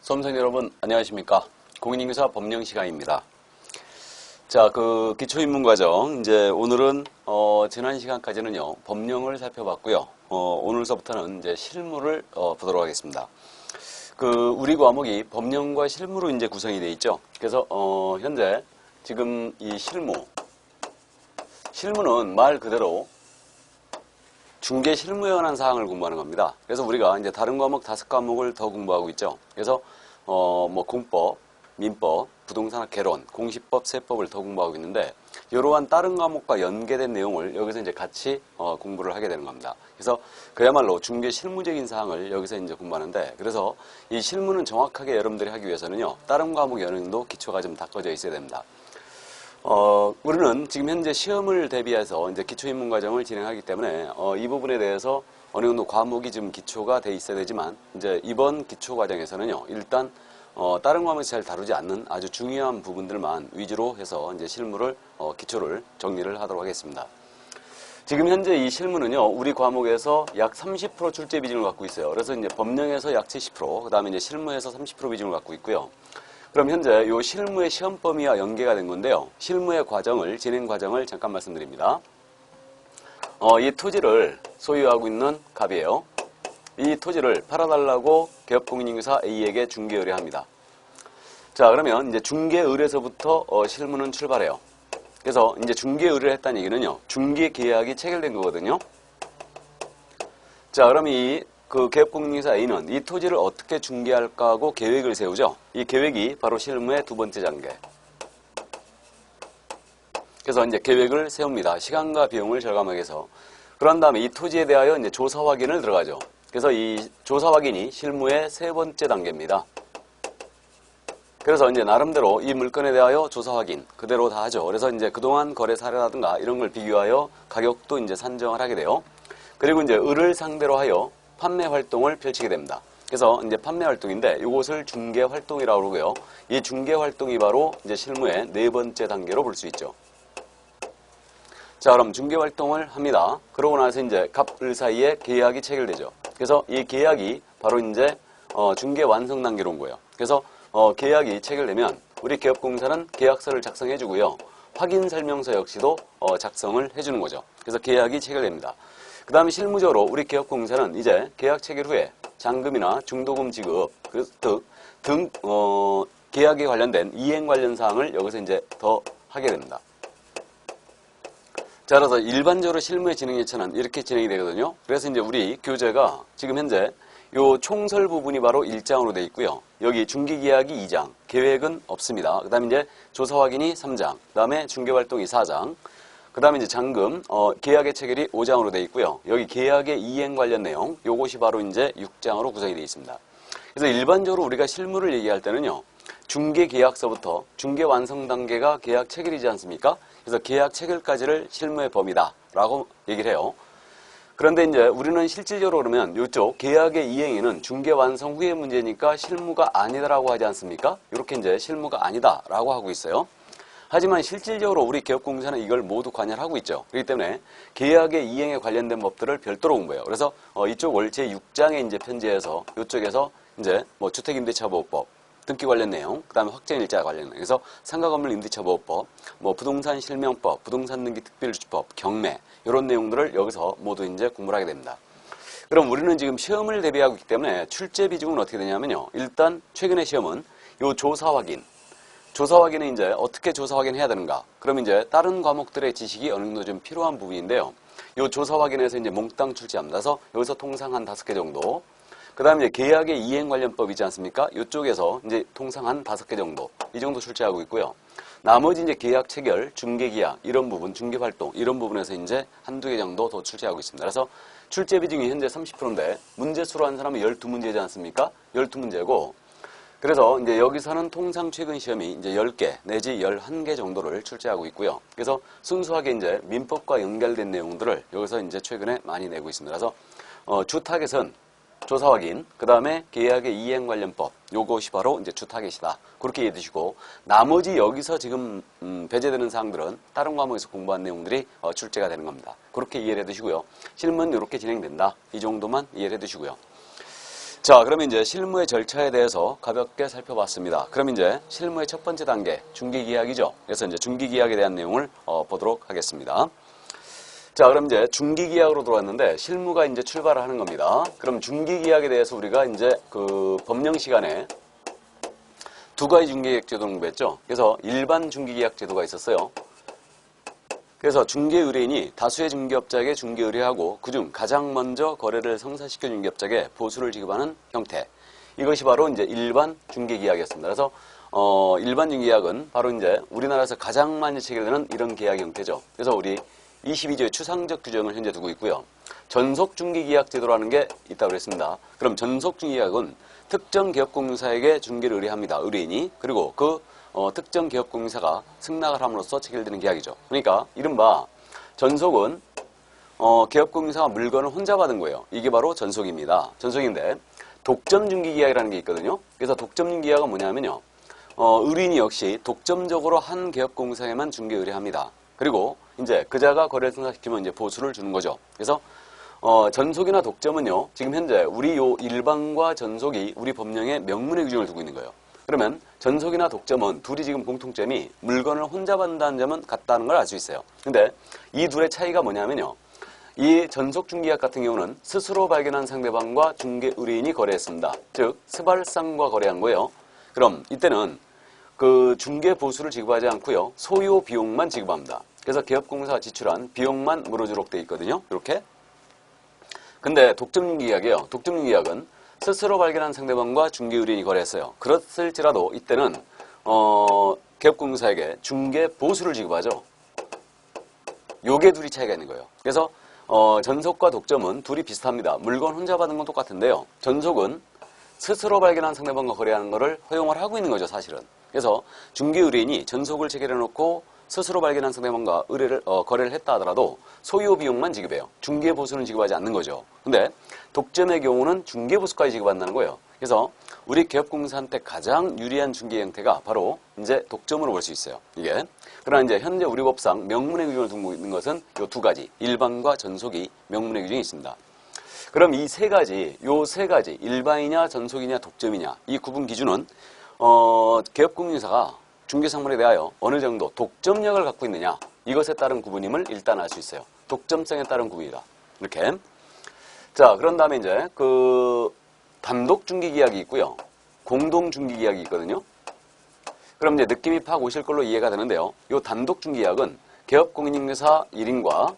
수험생 여러분 안녕하십니까? 공인인증서 법령 시간입니다. 자, 기초입문과정 이제 오늘은 지난 시간까지는요 법령을 살펴봤고요. 오늘서부터는 이제 실무를 보도록 하겠습니다. 우리 과목이 법령과 실무로 이제 구성이 되어 있죠. 그래서 현재 지금 이 실무는 말 그대로 중개 실무에 관한 사항을 공부하는 겁니다. 그래서 우리가 이제 다른 과목 5과목을 더 공부하고 있죠. 그래서 공법, 민법, 부동산학 개론, 공시법, 세법을 더 공부하고 있는데 이러한 다른 과목과 연계된 내용을 여기서 이제 같이 공부를 하게 되는 겁니다. 그래서 그야말로 중개 실무적인 사항을 여기서 이제 공부하는데, 그래서 이 실무는 정확하게 여러분들이 하기 위해서는요 다른 과목의 어느 정도 기초가 좀 닦아져 있어야 됩니다. 우리는 지금 현재 시험을 대비해서 이제 기초입문 과정을 진행하기 때문에 이 부분에 대해서 어느 정도 과목이 좀 기초가 돼 있어야 되지만, 이제 이번 기초 과정에서는요 일단 다른 과목에서 잘 다루지 않는 아주 중요한 부분들만 위주로 해서 이제 실무를 기초를 정리를 하도록 하겠습니다. 지금 현재 이 실무는요 우리 과목에서 약 30% 출제 비중을 갖고 있어요. 그래서 이제 법령에서 약 70%, 그 다음에 이제 실무에서 30% 비중을 갖고 있고요. 그럼 현재 이 실무의 시험 범위와 연계가 된 건데요. 실무의 진행 과정을 잠깐 말씀드립니다. 이 토지를 소유하고 있는 갑이에요. 이 토지를 팔아달라고 개업공인인증사 A에게 중개 의뢰합니다. 자, 그러면 이제 중개 의뢰에서부터 실무는 출발해요. 그래서 이제 중개 의뢰를 했다는 얘기는요, 중개 계약이 체결된 거거든요. 자, 그럼 개업공인인증사 A는 이 토지를 어떻게 중개할까 하고 계획을 세우죠. 이 계획이 바로 실무의 두 번째 단계. 그래서 이제 계획을 세웁니다. 시간과 비용을 절감하기 위해서. 그런 다음에 이 토지에 대하여 이제 조사 확인을 들어가죠. 그래서 이 조사 확인이 실무의 세 번째 단계입니다. 그래서 이제 나름대로 이 물건에 대하여 조사 확인 그대로 다 하죠. 그래서 이제 그동안 거래 사례라든가 이런 걸 비교하여 가격도 이제 산정을 하게 돼요. 그리고 이제 을을 상대로 하여 판매 활동을 펼치게 됩니다. 그래서 이제 판매 활동인데 이것을 중개 활동이라고 그러고요. 이 중개 활동이 바로 이제 실무의 네 번째 단계로 볼 수 있죠. 자, 그럼 중개 활동을 합니다. 그러고 나서 이제 갑을 사이에 계약이 체결되죠. 그래서 이 계약이 바로 이제 중개 완성 단계로 온 거예요. 그래서 계약이 체결되면 우리 개업공사는 계약서를 작성해 주고요. 확인 설명서 역시도 작성을 해 주는 거죠. 그래서 계약이 체결됩니다. 그 다음에 실무적으로 우리 개업공사는 이제 계약 체결 후에 잔금이나 중도금 지급 등 계약에 관련된 이행 관련 사항을 여기서 이제 더 하게 됩니다. 자, 그래서 일반적으로 실무의 진행 예차는 이렇게 진행이 되거든요. 그래서 이제 우리 교재가 지금 현재 요 총설 부분이 바로 1장으로 되어 있고요. 여기 중개계약이 2장, 계획은 없습니다. 그 다음에 이제 조사 확인이 3장, 그 다음에 중개활동이 4장, 그 다음에 이제 잔금, 계약의 체결이 5장으로 되어 있고요. 여기 계약의 이행 관련 내용, 요것이 바로 이제 6장으로 구성이 되어 있습니다. 그래서 일반적으로 우리가 실무를 얘기할 때는요, 중개계약서부터 중개 완성 단계가 계약 체결이지 않습니까? 그래서 계약 체결까지를 실무의 범위다라고 얘기를 해요. 그런데 이제 우리는 실질적으로 그러면 이쪽 계약의 이행에는 중개 완성 후의 문제니까 실무가 아니다라고 하지 않습니까? 이렇게 이제 실무가 아니다라고 하고 있어요. 하지만 실질적으로 우리 개업공사는 이걸 모두 관여를 하고 있죠. 그렇기 때문에 계약의 이행에 관련된 법들을 별도로 공부해요. 그래서 이쪽을 제6장에 이제 편제해서 이쪽에서 이제 주택임대차보호법, 등기 관련 내용, 그 다음에 확정일자 관련 내용, 그래서 상가건물 임대차보호법, 부동산 실명법, 부동산 등기 특별주법, 경매 이런 내용들을 여기서 모두 이제 공부를 하게 됩니다. 그럼 우리는 지금 시험을 대비하고 있기 때문에 출제 비중은 어떻게 되냐면요. 일단 최근의 시험은 요 조사 확인은 이제 어떻게 조사 확인해야 되는가? 그럼 이제 다른 과목들의 지식이 어느 정도 좀 필요한 부분인데요. 요 조사 확인에서 이제 몽땅 출제합니다. 그래서 여기서 통상 한 5개 정도. 그 다음에 이제 계약의 이행 관련법이지 않습니까? 이쪽에서 이제 통상 한 5개 정도, 이 정도 출제하고 있고요. 나머지 이제 계약 체결, 중개계약, 이런 부분, 중개활동, 이런 부분에서 이제 한두 개 정도 더 출제하고 있습니다. 그래서 출제 비중이 현재 30%인데, 문제수로 한 사람은 12문제지 않습니까? 12문제고, 그래서 이제 여기서는 통상 최근 시험이 이제 10개 내지 11개 정도를 출제하고 있고요. 그래서 순수하게 이제 민법과 연결된 내용들을 여기서 이제 최근에 많이 내고 있습니다. 그래서 주 타겟은 조사 확인, 그 다음에 계약의 이행 관련법, 요것이 바로 이제 주 타겟이다. 그렇게 이해해 두시고, 나머지 여기서 지금 배제되는 사항들은 다른 과목에서 공부한 내용들이 출제가 되는 겁니다. 그렇게 이해를 해 두시고요. 실무는 이렇게 진행된다. 이 정도만 이해를 해 두시고요. 자, 그러면 이제 실무의 절차에 대해서 가볍게 살펴봤습니다. 그럼 이제 실무의 첫 번째 단계, 중개계약이죠. 그래서 이제 중개계약에 대한 내용을 보도록 하겠습니다. 자, 그럼 이제 중개계약으로 들어왔는데 실무가 이제 출발을 하는 겁니다. 그럼 중개계약에 대해서 우리가 이제 그 법령 시간에 두 가지 중개계약 제도를 공부했죠. 그래서 일반 중개계약 제도가 있었어요. 그래서 중개의뢰인이 다수의 중개업자에게 중개의뢰하고 그중 가장 먼저 거래를 성사시켜 중개업자에게 보수를 지급하는 형태. 이것이 바로 이제 일반 중개계약이었습니다. 그래서 일반 중개계약은 바로 이제 우리나라에서 가장 많이 체결되는 이런 계약 형태죠. 그래서 우리 22조의 추상적 규정을 현재 두고 있고요. 전속 중개계약 제도라는 게 있다고 그랬습니다. 그럼 전속 중개계약은 특정 기업공사에게 중개를 의뢰합니다. 의뢰인이. 그리고 그 특정 기업공사가 승낙을 함으로써 체결되는 계약이죠. 그러니까 이른바 전속은 기업공사가 물건을 혼자 받은 거예요. 이게 바로 전속입니다. 전속인데 독점중개계약이라는 게 있거든요. 그래서 독점중개계약은 뭐냐면요. 의뢰인이 역시 독점적으로 한 기업공사에만 중개 의뢰합니다. 그리고 이제 그자가 거래를 성사시키면 이제 보수를 주는 거죠. 그래서 전속이나 독점은요. 지금 현재 우리 요 일반과 전속이 우리 법령에 명문의 규정을 두고 있는 거예요. 그러면 전속이나 독점은 둘이 지금 공통점이 물건을 혼자 받는다는 점은 같다는 걸 알 수 있어요. 근데 이 둘의 차이가 뭐냐면요. 이 전속 중개계약 같은 경우는 스스로 발견한 상대방과 중개 의뢰인이 거래했습니다. 즉 스발상과 거래한 거예요. 그럼 이때는 그 중개 보수를 지급하지 않고요. 소요 비용만 지급합니다. 그래서 기업공사가 지출한 비용만 물어주도록 되어 있거든요. 이렇게. 근데 독점중개계약이에요. 독점중개계약은 스스로 발견한 상대방과 중개 의뢰인이 거래했어요. 그렇을지라도 이때는 기업공사에게 중개 보수를 지급하죠. 요게 둘이 차이가 있는 거예요. 그래서 전속과 독점은 둘이 비슷합니다. 물건 혼자 받은 건 똑같은데요. 전속은 스스로 발견한 상대방과 거래하는 것을 허용을 하고 있는 거죠, 사실은. 그래서 중개 의뢰인이 전속을 체결해 놓고 스스로 발견한 상대방과 거래를 했다 하더라도 소요 비용만 지급해요. 중개 보수는 지급하지 않는 거죠. 근데 독점의 경우는 중개 보수까지 지급한다는 거예요. 그래서 우리 기업공사한테 가장 유리한 중개 형태가 바로 이제 독점으로 볼 수 있어요. 이게. 그러나 이제 현재 우리 법상 명문의 규정을 두고 있는 것은 이 두 가지, 일반과 전속이 명문의 규정이 있습니다. 그럼 이 세 가지, 요 세 가지, 일반이냐, 전속이냐, 독점이냐, 이 구분 기준은 기업공사가 중개상물에 대하여 어느 정도 독점력을 갖고 있느냐, 이것에 따른 구분임을 일단 알 수 있어요. 독점성에 따른 구분이다. 이렇게. 자, 그런 다음에 이제 그 단독 중개계약이 있고요. 공동 중개계약이 있거든요. 그럼 이제 느낌이 팍 오실 걸로 이해가 되는데요. 이 단독 중개계약은 기업공인중개사 1인과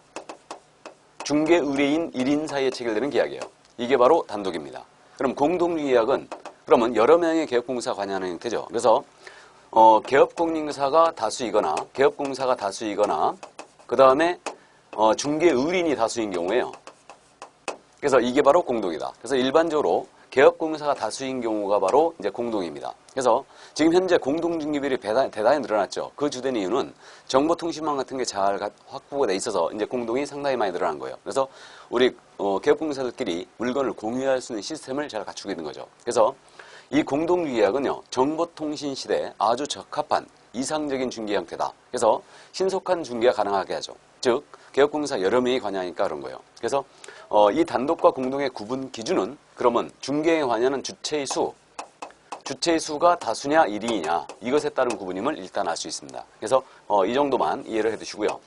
중개 의뢰인 1인 사이에 체결되는 계약이에요. 이게 바로 단독입니다. 그럼 공동 중개계약은 그러면 여러 명의 기업공사가 관여하는 형태죠. 그래서 기업공인중개사가 다수이거나 그 다음에 중개 의뢰인이 다수인 경우에요. 그래서 이게 바로 공동이다. 그래서 일반적으로 기업공사가 다수인 경우가 바로 이제 공동입니다. 그래서 지금 현재 공동중개비율이 대단히 늘어났죠. 그 주된 이유는 정보통신망 같은 게 잘 확보가 돼 있어서 이제 공동이 상당히 많이 늘어난 거예요. 그래서 우리 기업공사들끼리 물건을 공유할 수 있는 시스템을 잘 갖추고 있는 거죠. 그래서 이 공동중개계약은요, 정보통신 시대에 아주 적합한 이상적인 중개 형태다. 그래서 신속한 중개가 가능하게 하죠. 즉, 기업공사 여러 명이 관여하니까 그런 거예요. 그래서 이 단독과 공동의 구분 기준은 그러면 중개에 관여하는 주체의 수가 다수냐 1인이냐 이것에 따른 구분임을 일단 알 수 있습니다. 그래서 이 정도만 이해를 해 두시고요.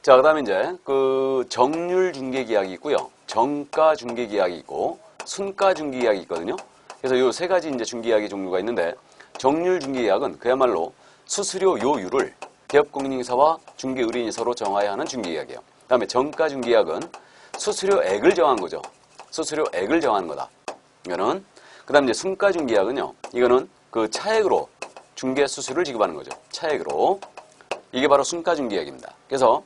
자, 그 다음에 이제 그 정률 중개계약이 있고요. 정가 중개계약이 있고 순가 중개계약이 있거든요. 그래서 이 세 가지 이제 중개계약의 종류가 있는데 정률 중개계약은 그야말로 수수료 요율을 기업공인중개사와 중개 의뢰인이 서로 정하여야 하는 중개계약이에요. 그 다음에 정가 중개계약은 수수료액을 정한 거죠. 수수료액을 정하는 거다. 이거는 그 다음에 이제 순가 중개계약은요. 이거는 그 차액으로 중개 수수료를 지급하는 거죠. 차액으로. 이게 바로 순가 중개계약입니다. 그래서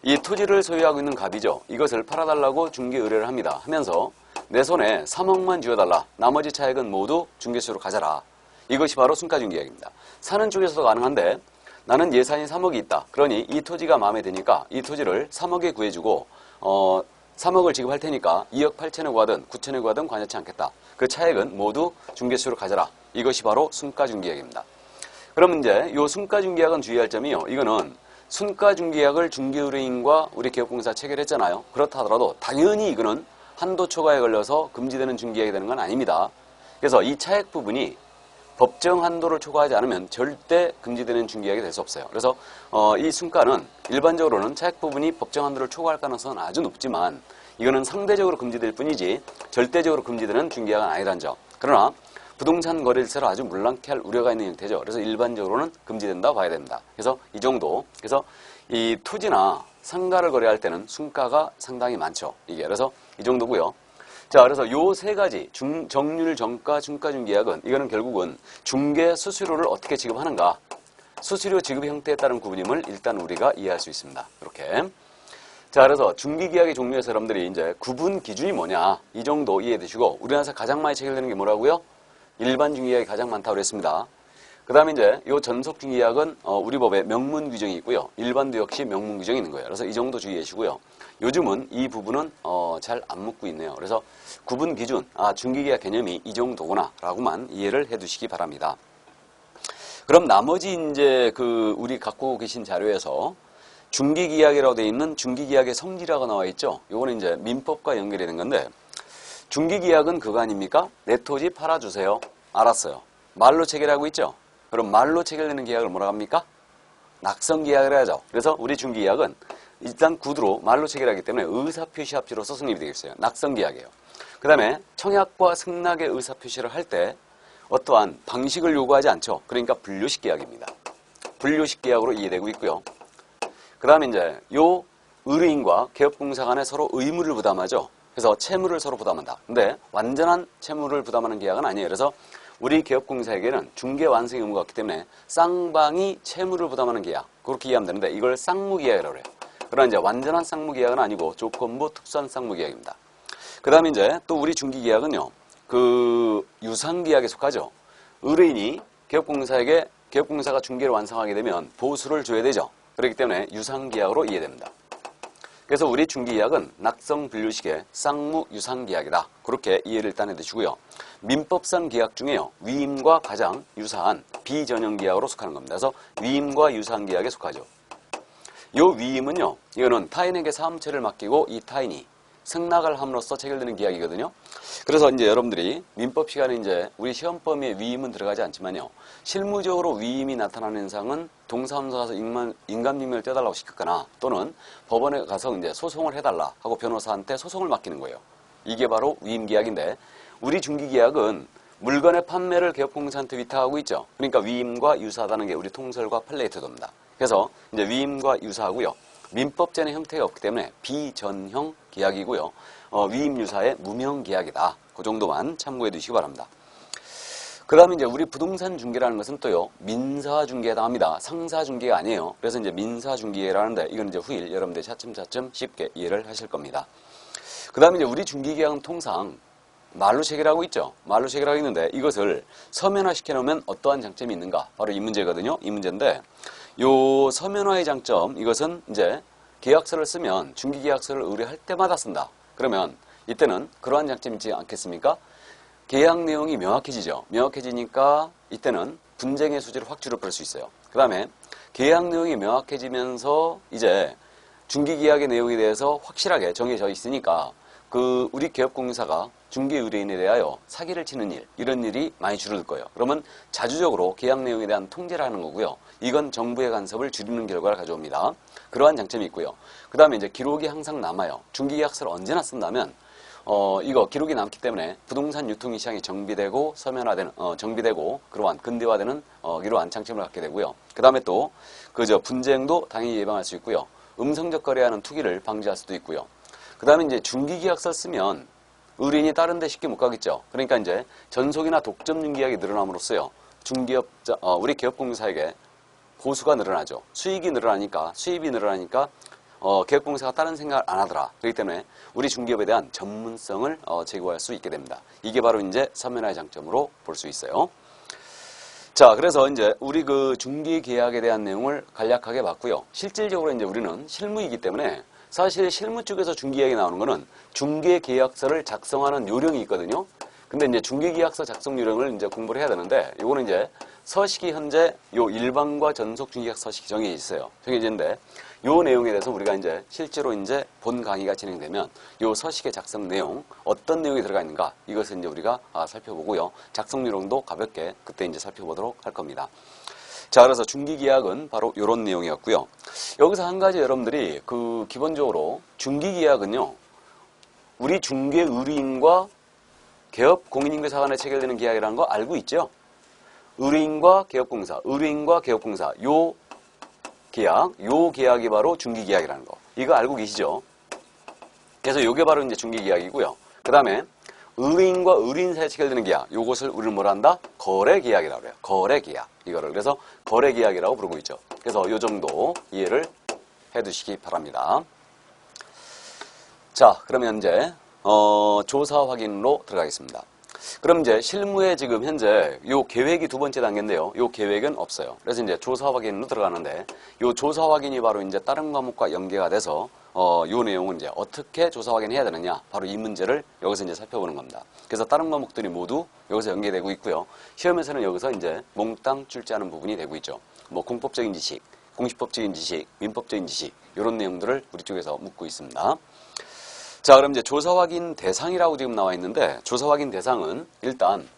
이 토지를 소유하고 있는 갑이죠. 이것을 팔아달라고 중개 의뢰를 합니다. 하면서 내 손에 3억만 쥐어달라. 나머지 차액은 모두 중개수로 가져라. 이것이 바로 순가중개계약입니다. 사는 쪽에서도 가능한데 나는 예산이 3억이 있다. 그러니 이 토지가 마음에 드니까 이 토지를 3억에 구해주고 3억을 지급할 테니까 2억 8천에 구하든 9천에 구하든 관여치 않겠다. 그 차액은 모두 중개수로 가져라. 이것이 바로 순가중개계약입니다. 그러면 이제 이 순가중개계약은 주의할 점이요. 이거는 순가중개계약을 중개의뢰인과 우리 기업공사 체결했잖아요. 그렇다 하더라도 당연히 이거는 한도 초과에 걸려서 금지되는 중개약이 되는 건 아닙니다. 그래서 이 차액 부분이 법정 한도를 초과하지 않으면 절대 금지되는 중개약이 될 수 없어요. 그래서 이 순가는 일반적으로는 차액 부분이 법정 한도를 초과할 가능성은 아주 높지만 이거는 상대적으로 금지될 뿐이지 절대적으로 금지되는 중개약은 아니라는 점. 그러나 부동산 거래질서를 아주 문란케 할 우려가 있는 형태죠. 그래서 일반적으로는 금지된다 봐야 된다. 그래서 이 정도. 그래서 이 토지나 상가를 거래할 때는 순가가 상당히 많죠. 이게 그래서 이 정도고요. 자, 그래서 요 세 가지 정률, 정가, 중가 중개약은 이거는 결국은 중개 수수료를 어떻게 지급하는가, 수수료 지급 형태에 따른 구분임을 일단 우리가 이해할 수 있습니다. 이렇게. 자, 그래서 중개계약의 종류에서 여러분들이 이제 구분 기준이 뭐냐 이 정도 이해해 두시고 우리나라에서 가장 많이 체결되는 게 뭐라고요? 일반 중개약이 가장 많다고 그랬습니다. 그 다음에 이제 요 전속 중개약은 우리 법에 명문 규정이 있고요. 일반도 역시 명문 규정이 있는 거예요. 그래서 이 정도 주의해 주시고요. 요즘은 이 부분은 잘 안 묻고 있네요. 그래서 구분 기준, 중개계약 개념이 이 정도구나 라고만 이해를 해 두시기 바랍니다. 그럼 나머지 이제 우리 갖고 계신 자료에서 중개계약이라고 되어 있는 중개계약의 성질이라고 나와 있죠. 요거는 이제 민법과 연결이 된 건데 중개계약은 그거 아닙니까? 내 토지 팔아주세요. 알았어요. 말로 체결하고 있죠. 그럼 말로 체결되는 계약을 뭐라고 합니까? 낙성계약을 해야죠. 그래서 우리 중개계약은 일단 구두로 말로 체결하기 때문에 의사표시 합치로서 성립이 되겠어요. 낙성계약이에요. 그 다음에 청약과 승낙의 의사표시를 할 때 어떠한 방식을 요구하지 않죠. 그러니까 분류식 계약입니다. 분류식 계약으로 이해되고 있고요. 그 다음에 이제 요 의뢰인과 개업공사 간에 서로 의무를 부담하죠. 그래서 채무를 서로 부담한다. 근데 완전한 채무를 부담하는 계약은 아니에요. 그래서 우리 개업공사에게는 중개 완성 의무가 없기 때문에 쌍방이 채무를 부담하는 계약, 그렇게 이해하면 되는데 이걸 쌍무계약이라고 해요. 그러나 이제 완전한 쌍무계약은 아니고 조건부 특수한 쌍무계약입니다. 그 다음에 이제 또 우리 중개계약은요, 유상계약에 속하죠. 의뢰인이 개업공사에게 개업공사가 중개를 완성하게 되면 보수를 줘야 되죠. 그렇기 때문에 유상계약으로 이해됩니다. 그래서 우리 중개계약은 낙성 분류식의 쌍무 유상계약이다. 그렇게 이해를 일단 해두시고요. 민법상 계약 중에요. 위임과 가장 유사한 비전형계약으로 속하는 겁니다. 그래서 위임과 유사한 계약에 속하죠. 요 위임은요. 이거는 타인에게 사업체를 맡기고 이 타인이 승낙을 함으로써 체결되는 계약이거든요. 그래서 이제 여러분들이 민법 시간에 이제 우리 시험 범위에 위임은 들어가지 않지만요. 실무적으로 위임이 나타나는 현상은 동사무소 가서 인감증명을 떼달라고 시켰거나 또는 법원에 가서 이제 소송을 해달라 하고 변호사한테 소송을 맡기는 거예요. 이게 바로 위임계약인데 우리 중개계약은 물건의 판매를 개업공사한테 위탁하고 있죠. 그러니까 위임과 유사하다는 게 우리 통설과 판례에 들어옵니다. 그래서 이제 위임과 유사하고요. 민법전의 형태가 없기 때문에 비전형 계약이고요. 위임 유사의 무명 계약이다. 그 정도만 참고해 두시기 바랍니다. 그 다음에 이제 우리 부동산 중개라는 것은 또요, 민사 중개에 해당합니다. 상사 중개가 아니에요. 그래서 이제 민사 중개라는데 이건 이제 후일 여러분들이 차츰차츰 쉽게 이해를 하실 겁니다. 그 다음에 이제 우리 중개계약은 통상 말로 체결하고 있죠. 말로 체결하고 있는데 이것을 서면화 시켜놓으면 어떠한 장점이 있는가? 바로 이 문제거든요. 이 문제인데 요 서면화의 장점, 이것은 이제 계약서를 쓰면 중개계약서를 의뢰할 때마다 쓴다. 그러면 이때는 그러한 장점이 있지 않겠습니까? 계약 내용이 명확해지죠. 명확해지니까 이때는 분쟁의 소지를 확 줄여버릴 수 있어요. 그 다음에 계약 내용이 명확해지면서 이제 중개계약의 내용에 대해서 확실하게 정해져 있으니까 우리 개업공사가 중개 의뢰인에 대하여 사기를 치는 일, 이런 일이 많이 줄어들 거예요. 그러면 자주적으로 계약 내용에 대한 통제를 하는 거고요. 이건 정부의 간섭을 줄이는 결과를 가져옵니다. 그러한 장점이 있고요. 그 다음에 이제 기록이 항상 남아요. 중개계약서를 언제나 쓴다면 이거 기록이 남기 때문에 부동산 유통 시장이 정비되고 서면화되는 정비되고 그러한 근대화되는 이러한 장점을 갖게 되고요. 그 다음에 또 분쟁도 당연히 예방할 수 있고요. 음성적 거래하는 투기를 방지할 수도 있고요. 그 다음에 이제 중개계약서 쓰면 의뢰인이 다른 데 쉽게 못 가겠죠. 그러니까 이제 전속이나 독점 중개약이 늘어남으로써요. 우리 개업공사에게 보수가 늘어나죠. 수입이 늘어나니까 개업공사가 다른 생각을 안 하더라. 그렇기 때문에 우리 중개업에 대한 전문성을 제고할 수 있게 됩니다. 이게 바로 이제 서면화의 장점으로 볼 수 있어요. 자, 그래서 이제 우리 중개계약에 대한 내용을 간략하게 봤고요. 실질적으로 이제 우리는 실무이기 때문에 사실 실무 쪽에서 중개계약이 나오는 거는 중개계약서를 작성하는 요령이 있거든요. 근데 이제 중개계약서 작성 요령을 이제 공부를 해야 되는데, 요거는 이제 서식이 현재 요 일반과 전속 중개계약 서식이 정해져 있어요. 정해져 있는데, 요 내용에 대해서 우리가 이제 실제로 이제 본 강의가 진행되면 요 서식의 작성 내용, 어떤 내용이 들어가 있는가, 이것을 이제 우리가 살펴보고요. 작성 요령도 가볍게 그때 이제 살펴보도록 할 겁니다. 자, 그래서 중개계약은 바로 요런 내용이었고요. 여기서 한 가지 여러분들이 기본적으로 중개계약은요, 우리 중개의뢰인과 개업 공인인계사 간에 체결되는 계약이라는 거 알고 있죠? 의뢰인과 개업공사, 의뢰인과 개업공사, 요 계약이 바로 중개계약이라는 거. 이거 알고 계시죠? 그래서 요게 바로 이제 중개계약이고요. 그 다음에 의뢰인과 의뢰인 사이에 체결되는 계약, 요것을 우리는 뭐라 한다? 거래계약이라고 그래요. 거래계약. 이거를. 그래서 거래계약이라고 부르고 있죠. 그래서 요 정도 이해를 해 두시기 바랍니다. 자, 그러면 이제 조사 확인으로 들어가겠습니다. 그럼 이제 실무에 지금 현재 요 계획이 두 번째 단계인데요. 요 계획은 없어요. 그래서 이제 조사 확인으로 들어가는데, 요 조사 확인이 바로 이제 다른 과목과 연계가 돼서 요 내용은 이제 어떻게 조사 확인해야 되느냐, 바로 이 문제를 여기서 이제 살펴보는 겁니다. 그래서 다른 과목들이 모두 여기서 연계되고 있고요. 시험에서는 여기서 이제 몽땅 출제하는 부분이 되고 있죠. 뭐 공법적인 지식, 공시법적인 지식, 민법적인 지식, 이런 내용들을 우리 쪽에서 묻고 있습니다. 자, 그럼 이제 조사 확인 대상이라고 지금 나와 있는데, 조사 확인 대상은 일단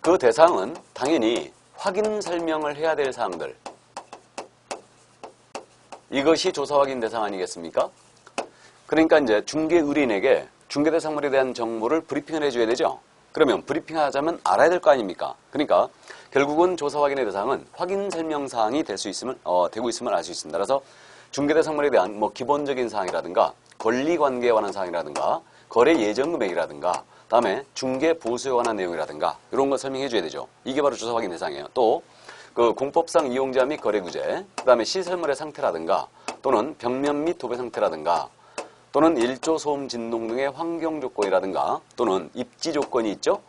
그 대상은 당연히 확인 설명을 해야 될 사항들, 이것이 조사 확인 대상 아니겠습니까? 그러니까 이제 중개 의뢰인에게 중개 대상물에 대한 정보를 브리핑을 해줘야 되죠. 그러면 브리핑하자면 알아야 될 거 아닙니까? 그러니까 결국은 조사 확인의 대상은 확인 설명 사항이 되고 있음을 알 수 있습니다. 그래서 중개 대상물에 대한 뭐 기본적인 사항이라든가 권리 관계에 관한 사항이라든가 거래 예정 금액이라든가 다음에 중개 보수에 관한 내용이라든가 이런 걸 설명해 줘야 되죠. 이게 바로 조사 확인 대상이에요. 또 그 공법상 이용자 및 거래 구제, 그다음에 시설물의 상태라든가 또는 벽면 및 도배 상태라든가 또는 일조 소음 진동 등의 환경 조건이라든가 또는 입지 조건이 있죠.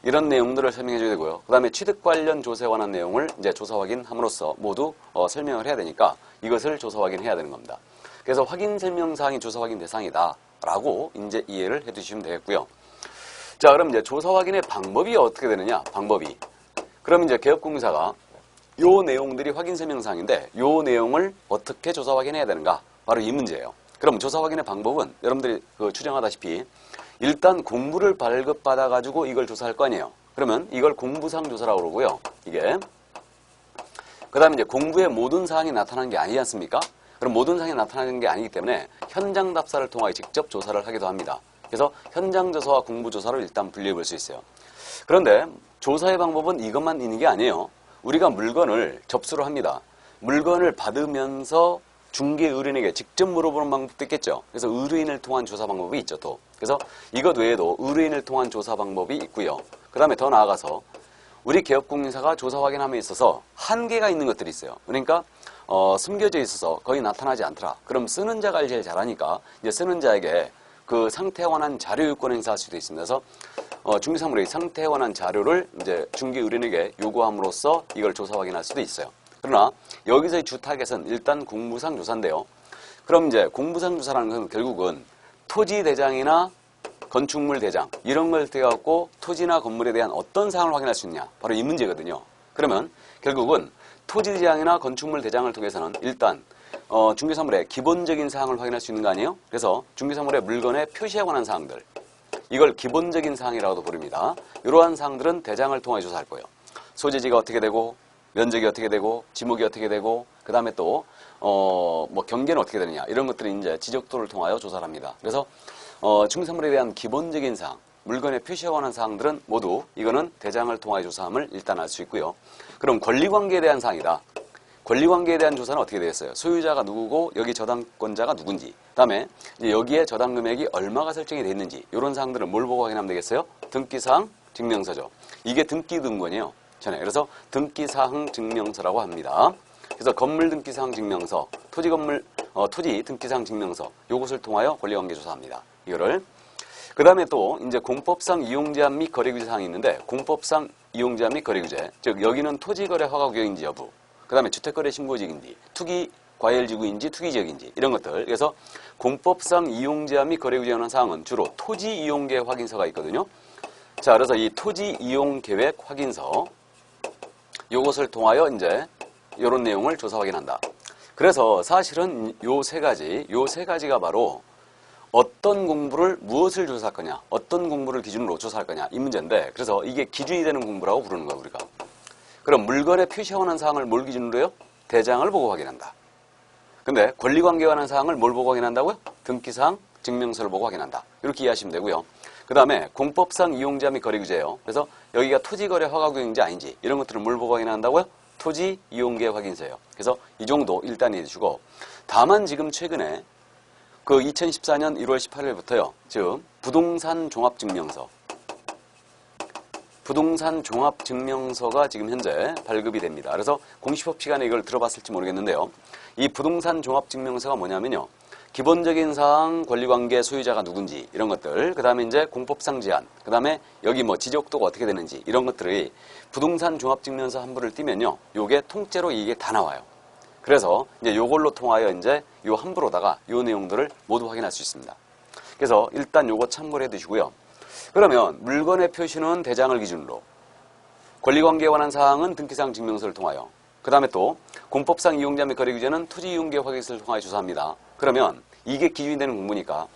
이런 내용들을 설명해 줘야 되고요. 그 다음에 취득 관련 조사에 관한 내용을 이제 조사 확인함으로써 모두 설명을 해야 되니까 이것을 조사 확인해야 되는 겁니다. 그래서 확인 설명 사항이 조사 확인 대상이다라고 이제 이해를 해 두시면 되겠고요. 자, 그럼 이제 조사 확인의 방법이 어떻게 되느냐? 방법이. 그럼 이제 개업공사가 요 내용들이 확인 설명 사항인데 요 내용을 어떻게 조사 확인해야 되는가? 바로 이 문제예요. 그럼 조사 확인의 방법은 여러분들이 추정하다시피 일단 공부를 발급받아가지고 이걸 조사할 거 아니에요. 그러면 이걸 공부상 조사라고 그러고요. 이게. 그 다음에 이제 공부의 모든 사항이 나타나는 게 아니지 않습니까? 그럼 모든 사항이 나타나는 게 아니기 때문에 현장 답사를 통하여 직접 조사를 하기도 합니다. 그래서 현장 조사와 공부 조사로 일단 분리해 볼 수 있어요. 그런데 조사의 방법은 이것만 있는 게 아니에요. 우리가 물건을 접수를 합니다. 물건을 받으면서 중개 의뢰인에게 직접 물어보는 방법도 있겠죠. 그래서 의뢰인을 통한 조사 방법이 있죠, 또. 그래서 이것 외에도 의뢰인을 통한 조사 방법이 있고요. 그 다음에 더 나아가서 우리 개업공인사가 조사 확인함에 있어서 한계가 있는 것들이 있어요. 그러니까 숨겨져 있어서 거의 나타나지 않더라. 그럼 쓰는 자가 제일 잘하니까 이제 쓰는 자에게 그 상태에 관한 자료 요건 행사할 수도 있습니다. 그래서 중개사물의 상태에 관한 자료를 이제 중개 의뢰인에게 요구함으로써 이걸 조사 확인할 수도 있어요. 그러나 여기서의 주 타겟은 일단 공부상 조사인데요. 그럼 이제 공부상 조사라는 것은 결국은 토지 대장이나 건축물 대장 이런 걸 대갖고 토지나 건물에 대한 어떤 사항을 확인할 수 있냐, 바로 이 문제거든요. 그러면 결국은 토지 대장이나 건축물 대장을 통해서는 일단 중개사물의 기본적인 사항을 확인할 수 있는 거 아니에요? 그래서 중개사물의 물건의 표시에 관한 사항들, 이걸 기본적인 사항이라고도 부릅니다. 이러한 사항들은 대장을 통해 조사할 거예요. 소재지가 어떻게 되고 면적이 어떻게 되고 지목이 어떻게 되고 그 다음에 또 뭐 경계는 어떻게 되느냐, 이런 것들이 이제 지적도를 통하여 조사를 합니다. 그래서 중개사물에 대한 기본적인 사항, 물건의 표시에 관한 사항들은 모두 이거는 대장을 통하여 조사함을 일단 알 수 있고요. 그럼 권리관계에 대한 사항이다. 권리관계에 대한 조사는 어떻게 되겠어요? 소유자가 누구고 여기 저당권자가 누군지, 그 다음에 여기에 저당금액이 얼마가 설정이 돼 있는지, 이런 사항들은 뭘 보고 확인하면 되겠어요? 등기사항 증명서죠. 이게 등기등본이에요. 그래서 등기사항 증명서라고 합니다. 그래서 건물 등기사항 증명서, 토지 등기사항 증명서, 요것을 통하여 권리관계 조사합니다. 이거를. 그 다음에 또 이제 공법상 이용제한 및 거래규제 사항이 있는데, 공법상 이용제한 및 거래규제, 즉 여기는 토지거래 허가구역인지 여부, 그 다음에 주택거래 신고직인지, 투기 과열지구인지 투기지역인지 이런 것들. 그래서 공법상 이용제한 및 거래구제하는 사항은 주로 토지 이용계 확인서가 있거든요. 자, 그래서 이 토지 이용 계획 확인서 요것을 통하여 이제 이런 내용을 조사 확인한다. 그래서 사실은 요 세 가지가 바로 어떤 공부를 무엇을 조사할 거냐, 어떤 공부를 기준으로 조사할 거냐 이 문제인데, 그래서 이게 기준이 되는 공부라고 부르는 거야 우리가. 그럼 물건에 표시하는 사항을 뭘 기준으로 해요? 대장을 보고 확인한다. 근데 권리관계에 관한 사항을 뭘 보고 확인한다고요? 등기사항, 증명서를 보고 확인한다. 이렇게 이해하시면 되고요. 그 다음에 공법상 이용자 및 거래규제예요. 그래서 여기가 토지거래 허가구역인지 아닌지 이런 것들을 뭘 보고 확인한다고요? 토지 이용계 확인서예요. 그래서 이 정도 일단 이해주시고, 다만 지금 최근에 그 2014년 1월 18일부터요. 즉 부동산 종합증명서가 지금 현재 발급이 됩니다. 그래서 공시법 시간에 이걸 들어봤을지 모르겠는데요. 이 부동산 종합증명서가 뭐냐면요. 기본적인 사항, 권리관계, 소유자가 누군지 이런 것들, 그 다음에 이제 공법상 제한, 그 다음에 여기 뭐 지적도가 어떻게 되는지 이런 것들이 부동산 종합증명서 한 부를 띄면요. 요게 통째로 이게 다 나와요. 그래서 이제 요걸로 통하여 이제 요 한 부로다가 요 내용들을 모두 확인할 수 있습니다. 그래서 일단 요거 참고를 해 두시고요. 그러면 물건의 표시는 대장을 기준으로, 권리관계에 관한 사항은 등기사항 증명서를 통하여, 그 다음에 또 공법상 이용자 및 거래규제는 토지 이용계 확인서를 통하여 조사합니다. 그러면 이게 기준이 되는 공부니까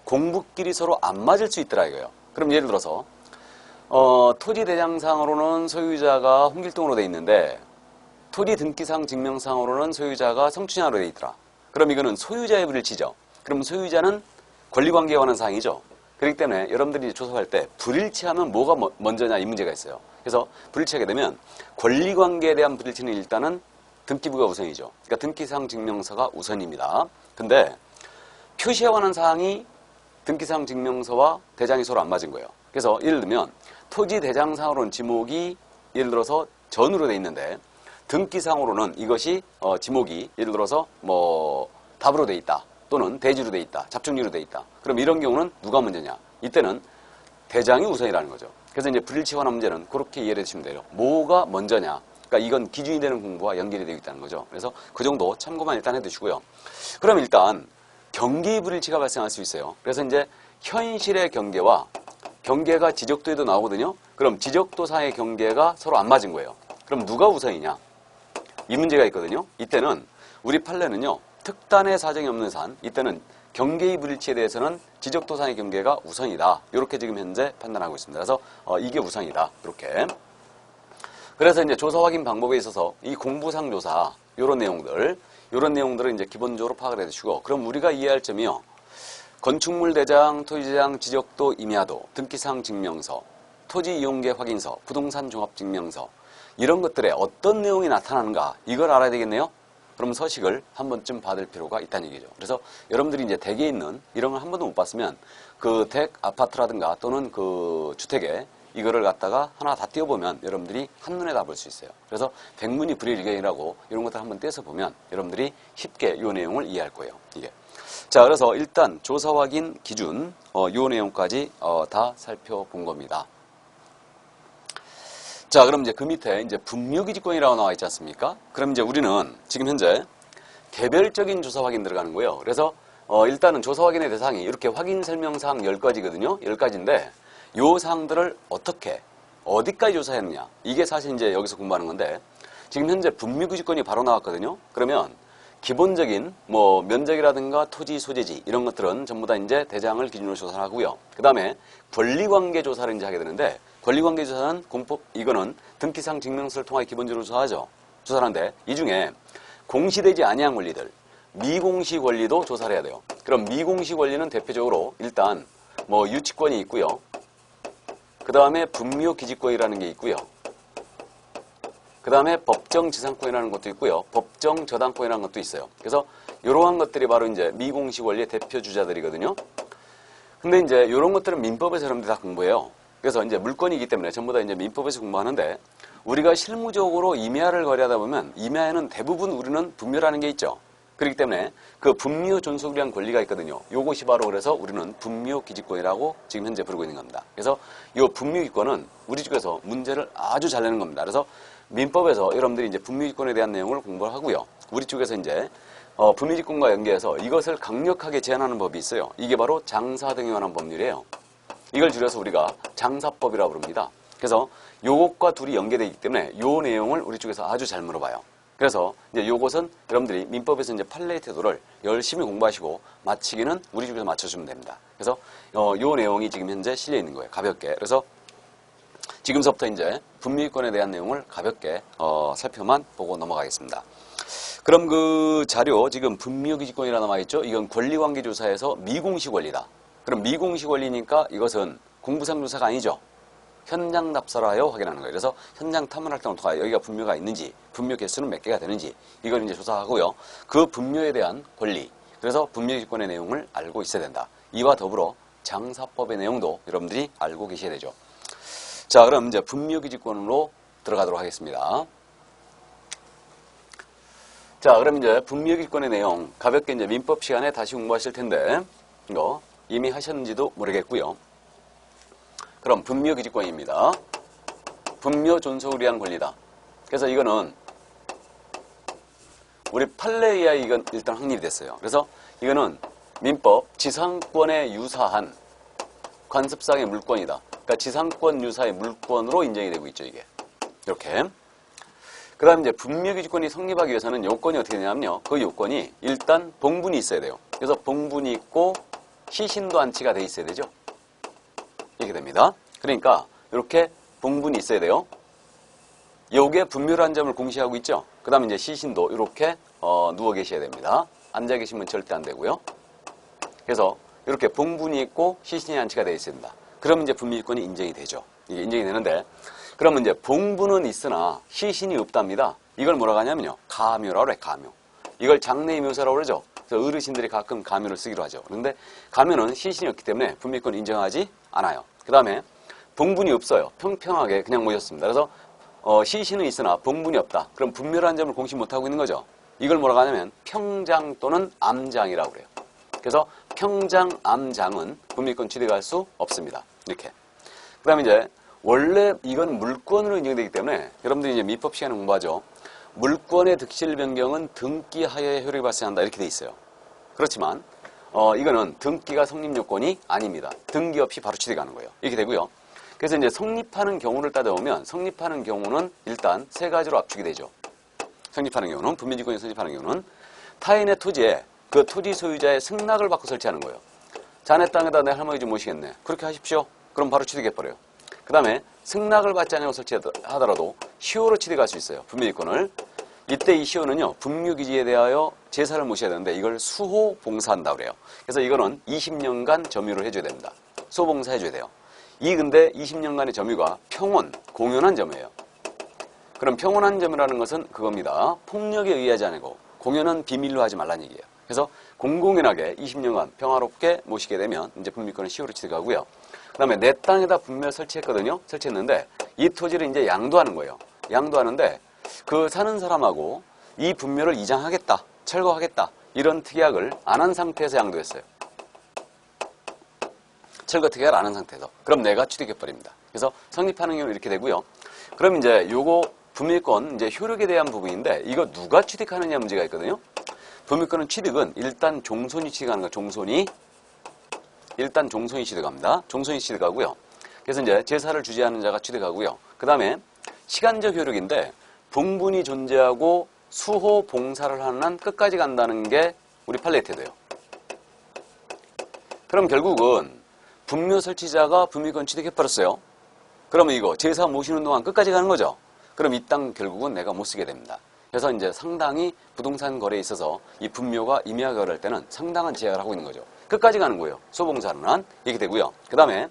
공부끼리 서로 안 맞을 수 있더라 이거예요. 그럼 예를 들어서 토지 대장상으로는 소유자가 홍길동으로 돼 있는데 토지 등기상 증명상으로는 소유자가 성춘향으로 돼 있더라. 그럼 이거는 소유자의 불일치죠. 그럼 소유자는 권리관계에 관한 사항이죠. 그렇기 때문에 여러분들이 조사할 때 불일치하면 뭐가 먼저냐 이 문제가 있어요. 그래서 불일치하게 되면 권리관계에 대한 불일치는 일단은 등기부가 우선이죠. 그러니까 등기상 증명서가 우선입니다. 근데 표시에 관한 사항이 등기상 증명서와 대장이 서로 안 맞은 거예요. 그래서 예를 들면 토지 대장상으로는 지목이 예를 들어서 전으로 돼 있는데 등기상으로는 이것이 지목이 예를 들어서 뭐 답으로 돼 있다. 또는 대지로 돼 있다. 잡종리로 돼 있다. 그럼 이런 경우는 누가 먼저냐? 이때는 대장이 우선이라는 거죠. 그래서 이제 불일치에 관한 문제는 그렇게 이해를 해주시면 돼요. 뭐가 먼저냐? 그러니까 이건 기준이 되는 공부와 연결이 되어 있다는 거죠. 그래서 그 정도 참고만 일단 해두시고요. 그럼 일단 경계의 불일치가 발생할 수 있어요. 그래서 이제 현실의 경계와 경계가 지적도에도 나오거든요. 그럼 지적도상의 경계가 서로 안 맞은 거예요. 그럼 누가 우선이냐? 이 문제가 있거든요. 이때는 우리 판례는요. 특단의 사정이 없는 산, 이때는 경계의 불일치에 대해서는 지적도상의 경계가 우선이다. 이렇게 지금 현재 판단하고 있습니다. 그래서 이게 우선이다. 이렇게. 그래서 이제 조사 확인 방법에 있어서 이 공부상 조사 이런 내용들을 이제 기본적으로 파악을 해두시고, 그럼 우리가 이해할 점이요. 건축물 대장, 토지 대장, 지적도 임야도, 등기사항 증명서, 토지 이용계 확인서, 부동산 종합 증명서 이런 것들에 어떤 내용이 나타나는가 이걸 알아야 되겠네요. 그럼 서식을 한 번쯤 받을 필요가 있다는 얘기죠. 그래서 여러분들이 이제 댁에 있는 이런 걸 한 번도 못 봤으면 그 댁 아파트라든가 또는 그 주택에 이거를 갖다가 하나 다 띄워보면 여러분들이 한눈에 다 볼 수 있어요. 그래서 백문이 불여일견이라고 이런 것들 한번 떼서 보면 여러분들이 쉽게 이 내용을 이해할 거예요. 이게. 자, 그래서 일단 조사 확인 기준 이 내용까지 다 살펴본 겁니다. 자, 그럼 이제 그 밑에 이제 분묘기지권이라고 나와 있지 않습니까? 그럼 이제 우리는 지금 현재 개별적인 조사 확인 들어가는 거예요. 그래서 일단은 조사 확인의 대상이 이렇게 확인 설명사항 10가지거든요. 10가지인데 요 사항들을 어떻게 어디까지 조사했느냐 이게 사실 이제 여기서 공부하는 건데, 지금 현재 분묘기지권이 바로 나왔거든요. 그러면 기본적인 뭐 면적이라든가 토지 소재지 이런 것들은 전부 다 이제 대장을 기준으로 조사를 하고요. 그 다음에 권리관계 조사를 이제 하게 되는데, 권리관계 조사는 공법 이거는 등기상 증명서를 통하여 기본적으로 조사하죠. 조사하는데 이 중에 공시되지 아니한 권리들, 미공시 권리도 조사를 해야 돼요. 그럼 미공시 권리는 대표적으로 일단 뭐 유치권이 있고요. 그 다음에 분묘기지권이라는 게 있고요. 그 다음에 법정지상권이라는 것도 있고요. 법정저당권이라는 것도 있어요. 그래서 이러한 것들이 바로 이제 미공시 권리의 대표 주자들이거든요. 근데 이제 이런 것들은 민법에서 여러분들이 다 공부해요. 그래서 이제 물건이기 때문에 전부 다 이제 민법에서 공부하는데, 우리가 실무적으로 임야를 거래하다 보면 임야에는 대부분 우리는 분묘라는 게 있죠. 그렇기 때문에 그 분묘 존속을 위한 권리가 있거든요. 요것이 바로 그래서 우리는 분묘기지권이라고 지금 현재 부르고 있는 겁니다. 그래서 이 분묘기권은 우리 쪽에서 문제를 아주 잘 내는 겁니다. 그래서 민법에서 여러분들이 이제 분묘기권에 대한 내용을 공부를 하고요. 우리 쪽에서 이제 분미직권과 연계해서 이것을 강력하게 제한하는 법이 있어요. 이게 바로 장사 등에 관한 법률이에요. 이걸 줄여서 우리가 장사법이라고 부릅니다. 그래서 요것과 둘이 연계되어 있기 때문에 요 내용을 우리 쪽에서 아주 잘 물어봐요. 그래서 이제 요것은 여러분들이 민법에서 이제 판례의 태도를 열심히 공부하시고 맞히기는 우리 쪽에서 맞춰주면 됩니다. 그래서 요 내용이 지금 현재 실려 있는 거예요. 가볍게. 그래서 지금서부터 이제 분미권에 대한 내용을 가볍게 살펴만 보고 넘어가겠습니다. 그럼 그 자료 지금 분묘기지권이라 나와 있죠. 이건 권리관계조사에서 미공시 권리다. 그럼 미공시 권리니까 이것은 공부상 조사가 아니죠. 현장 답사를 하여 확인하는 거예요. 그래서 현장 탐문 활동을 통하여 여기가 분묘가 있는지, 분묘 개수는 몇 개가 되는지 이걸 이제 조사하고요. 그 분묘에 대한 권리, 그래서 분묘기지권의 내용을 알고 있어야 된다. 이와 더불어 장사법의 내용도 여러분들이 알고 계셔야 되죠. 자, 그럼 이제 분묘기지권으로 들어가도록 하겠습니다. 자, 그럼 이제 분묘기지권의 내용 가볍게 이제 민법 시간에 다시 공부하실 텐데 이거 이미 하셨는지도 모르겠고요. 그럼 분묘기지권입니다. 분묘 존속을 위한 권리다. 그래서 이거는 우리 판례에 의하여 이건 일단 확립이 됐어요. 그래서 이거는 민법 지상권에 유사한 관습상의 물권이다. 그러니까 지상권 유사의 물권으로 인정이 되고 있죠, 이게. 이렇게. 그 다음에 이제 분묘기지권이 성립하기 위해서는 요건이 어떻게 되냐면요. 그 요건이 일단 봉분이 있어야 돼요. 그래서 봉분이 있고 시신도 안치가 돼 있어야 되죠. 이렇게 됩니다. 그러니까 이렇게 봉분이 있어야 돼요. 요게 분묘라는 점을 공시하고 있죠. 그 다음에 이제 시신도 이렇게 누워 계셔야 됩니다. 앉아 계시면 절대 안 되고요. 그래서 이렇게 봉분이 있고 시신이 안치가 되어 있어야 된다. 그러면 이제 분묘기지권이 인정이 되죠. 이게 인정이 되는데 그러면 이제 봉분은 있으나 시신이 없답니다. 이걸 뭐라고 하냐면요. 가묘라고 그래, 가묘. 이걸 장래의 묘사라고 그러죠. 그래서 어르신들이 가끔 가묘를 쓰기로 하죠. 그런데 가묘는 시신이 없기 때문에 분묘기권을 인정하지 않아요. 그 다음에 봉분이 없어요. 평평하게 그냥 모셨습니다. 그래서 시신은 있으나 봉분이 없다. 그럼 분묘라는 점을 공시 못하고 있는 거죠. 이걸 뭐라고 하냐면 평장 또는 암장이라고 그래요. 그래서 평장, 암장은 분묘기권 취득할 수 없습니다. 이렇게. 그 다음에 이제 원래 이건 물권으로 인정되기 때문에 여러분들이 이제 민법 시간에 공부하죠. 물권의 득실 변경은 등기하여야 효력이 발생한다. 이렇게 돼 있어요. 그렇지만 이거는 등기가 성립 요건이 아닙니다. 등기 없이 바로 취득하는 거예요. 이렇게 되고요. 그래서 이제 성립하는 경우를 따져보면 성립하는 경우는 일단 세 가지로 압축이 되죠. 성립하는 경우는 분묘지권이 성립하는 경우는 타인의 토지에 그 토지 소유자의 승낙을 받고 설치하는 거예요. 자네 땅에다 내 할머니 좀 모시겠네. 그렇게 하십시오. 그럼 바로 취득해버려요. 그 다음에 승낙을 받지 않냐고 설치하더라도 시효로 취득할 수 있어요. 분묘지권을. 이때 이 시효는요. 분묘기지에 대하여 제사를 모셔야 되는데 이걸 수호봉사한다고 그래요. 그래서 이거는 20년간 점유를 해줘야 됩니다. 수호봉사 해줘야 돼요. 이 근데 20년간의 점유가 평온, 공연한 점이에요. 그럼 평온한 점이라는 것은 그겁니다. 폭력에 의하지 않고 공연은 비밀로 하지 말라는 얘기예요. 그래서 공공연하게 20년간 평화롭게 모시게 되면 이제 분묘권을 시효로 취득하고요. 그 다음에 내 땅에다 분묘를 설치했거든요. 설치했는데 이 토지를 이제 양도하는 거예요. 양도하는데 그 사는 사람하고 이 분묘를 이장하겠다, 철거하겠다 이런 특약을 안 한 상태에서 양도했어요. 철거 특약을 안 한 상태에서. 그럼 내가 취득해버립니다. 그래서 성립하는 경우는 이렇게 되고요. 그럼 이제 요거 분묘권 이제 효력에 대한 부분인데 이거 누가 취득하느냐 문제가 있거든요. 분묘권은 취득은 일단 종손이 취득하는 거. 종손이 일단 종손이 취득합니다. 종손이 취득하고요. 그래서 이제 제사를 주재하는 자가 취득하고요. 그 다음에 시간적 효력인데 봉분이 존재하고 수호 봉사를 하는 한 끝까지 간다는 게 우리 판례의 태도예요. 그럼 결국은 분묘 설치자가 분묘권 취득해버렸어요. 그러면 이거 제사 모시는 동안 끝까지 가는 거죠. 그럼 이 땅 결국은 내가 못 쓰게 됩니다. 그래서 이제 상당히 부동산 거래에 있어서 이 분묘가 임야가 거래할 때는 상당한 제약을 하고 있는 거죠. 끝까지 가는 거예요. 수호봉사는 한 이렇게 되고요. 그 다음에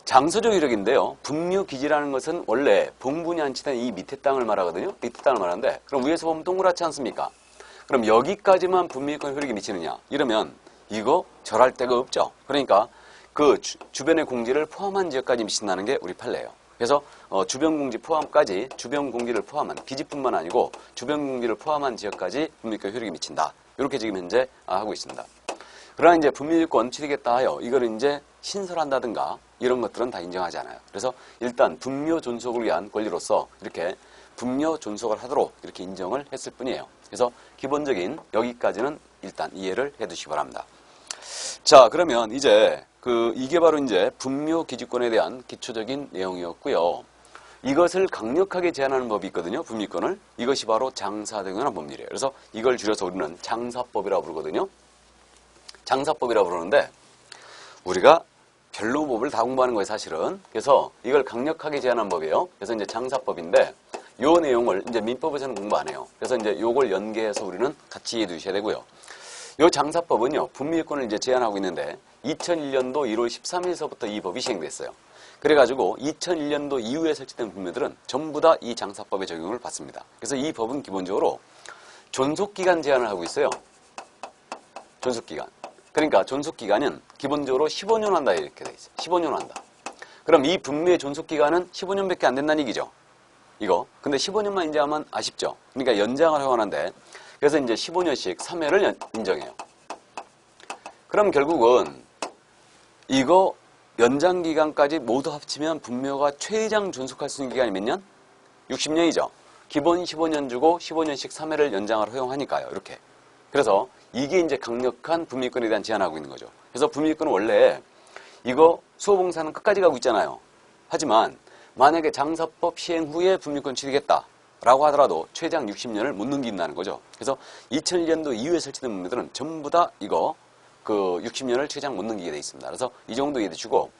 장소적 효력인데요. 분묘기지라는 것은 원래 봉분이 안치된 이 밑에 땅을 말하거든요. 밑에 땅을 말하는데 그럼 위에서 보면 동그랗지 않습니까? 그럼 여기까지만 분묘권 효력이 미치느냐? 이러면 이거 절할 데가 없죠. 그러니까 그 주변의 공지를 포함한 지역까지 미친다는 게 우리 판례예요. 그래서 주변 공지 포함까지 주변 공지를 포함한 기지뿐만 아니고 주변 공지를 포함한 지역까지 분묘권 효력이 미친다. 이렇게 지금 현재 하고 있습니다. 그러나 이제 분묘권 취득했다 하여 이걸 이제 신설한다든가 이런 것들은 다 인정하지 않아요. 그래서 일단 분묘 존속을 위한 권리로서 이렇게 분묘 존속을 하도록 이렇게 인정을 했을 뿐이에요. 그래서 기본적인 여기까지는 일단 이해를 해 두시기 바랍니다. 자, 그러면 이제 이게 바로 이제 분묘 기지권에 대한 기초적인 내용이었고요. 이것을 강력하게 제한하는 법이 있거든요. 분미권을. 이것이 바로 장사등연한 법률이에요. 그래서 이걸 줄여서 우리는 장사법이라고 부르거든요. 장사법이라고 부르는데 우리가 별로 법을 다 공부하는 거예요, 사실은. 그래서 이걸 강력하게 제한하는 법이에요. 그래서 이제 장사법인데 요 내용을 이제 민법에서는 공부 안 해요. 그래서 이제 요걸 연계해서 우리는 같이 이해해 두셔야 되고요. 요 장사법은요, 분미권을 이제 제한하고 있는데 2001년도 1월 13일서부터 이 법이 시행됐어요. 그래가지고 2001년도 이후에 설치된 분묘들은 전부 다 이 장사법의 적용을 받습니다. 그래서 이 법은 기본적으로 존속기간 제한을 하고 있어요. 존속기간. 그러니까 존속기간은 기본적으로 15년 한다 이렇게 돼 있어요. 15년 한다. 그럼 이 분묘의 존속기간은 15년밖에 안 된다는 얘기죠. 이거. 근데 15년만 인정하면 아쉽죠. 그러니까 연장을 허용하는데 그래서 이제 15년씩 3회를 인정해요. 그럼 결국은 이거 연장기간까지 모두 합치면 분묘가 최장 존속할 수 있는 기간이 몇 년? 60년이죠. 기본 15년 주고 15년씩 3회를 연장을 허용하니까요. 이렇게. 그래서 이게 이제 강력한 분미권에 대한 제한하고 있는 거죠. 그래서 분미권은 원래 이거 수호봉사는 끝까지 가고 있잖아요. 하지만 만약에 장사법 시행 후에 분미권 취득했다라고 하더라도 최장 60년을 못 넘긴다는 거죠. 그래서 2001년도 이후에 설치된 분묘들은 전부 다 이거 60년을 최장 못 넘기게 돼 있습니다. 그래서 이 정도 이해해 주시고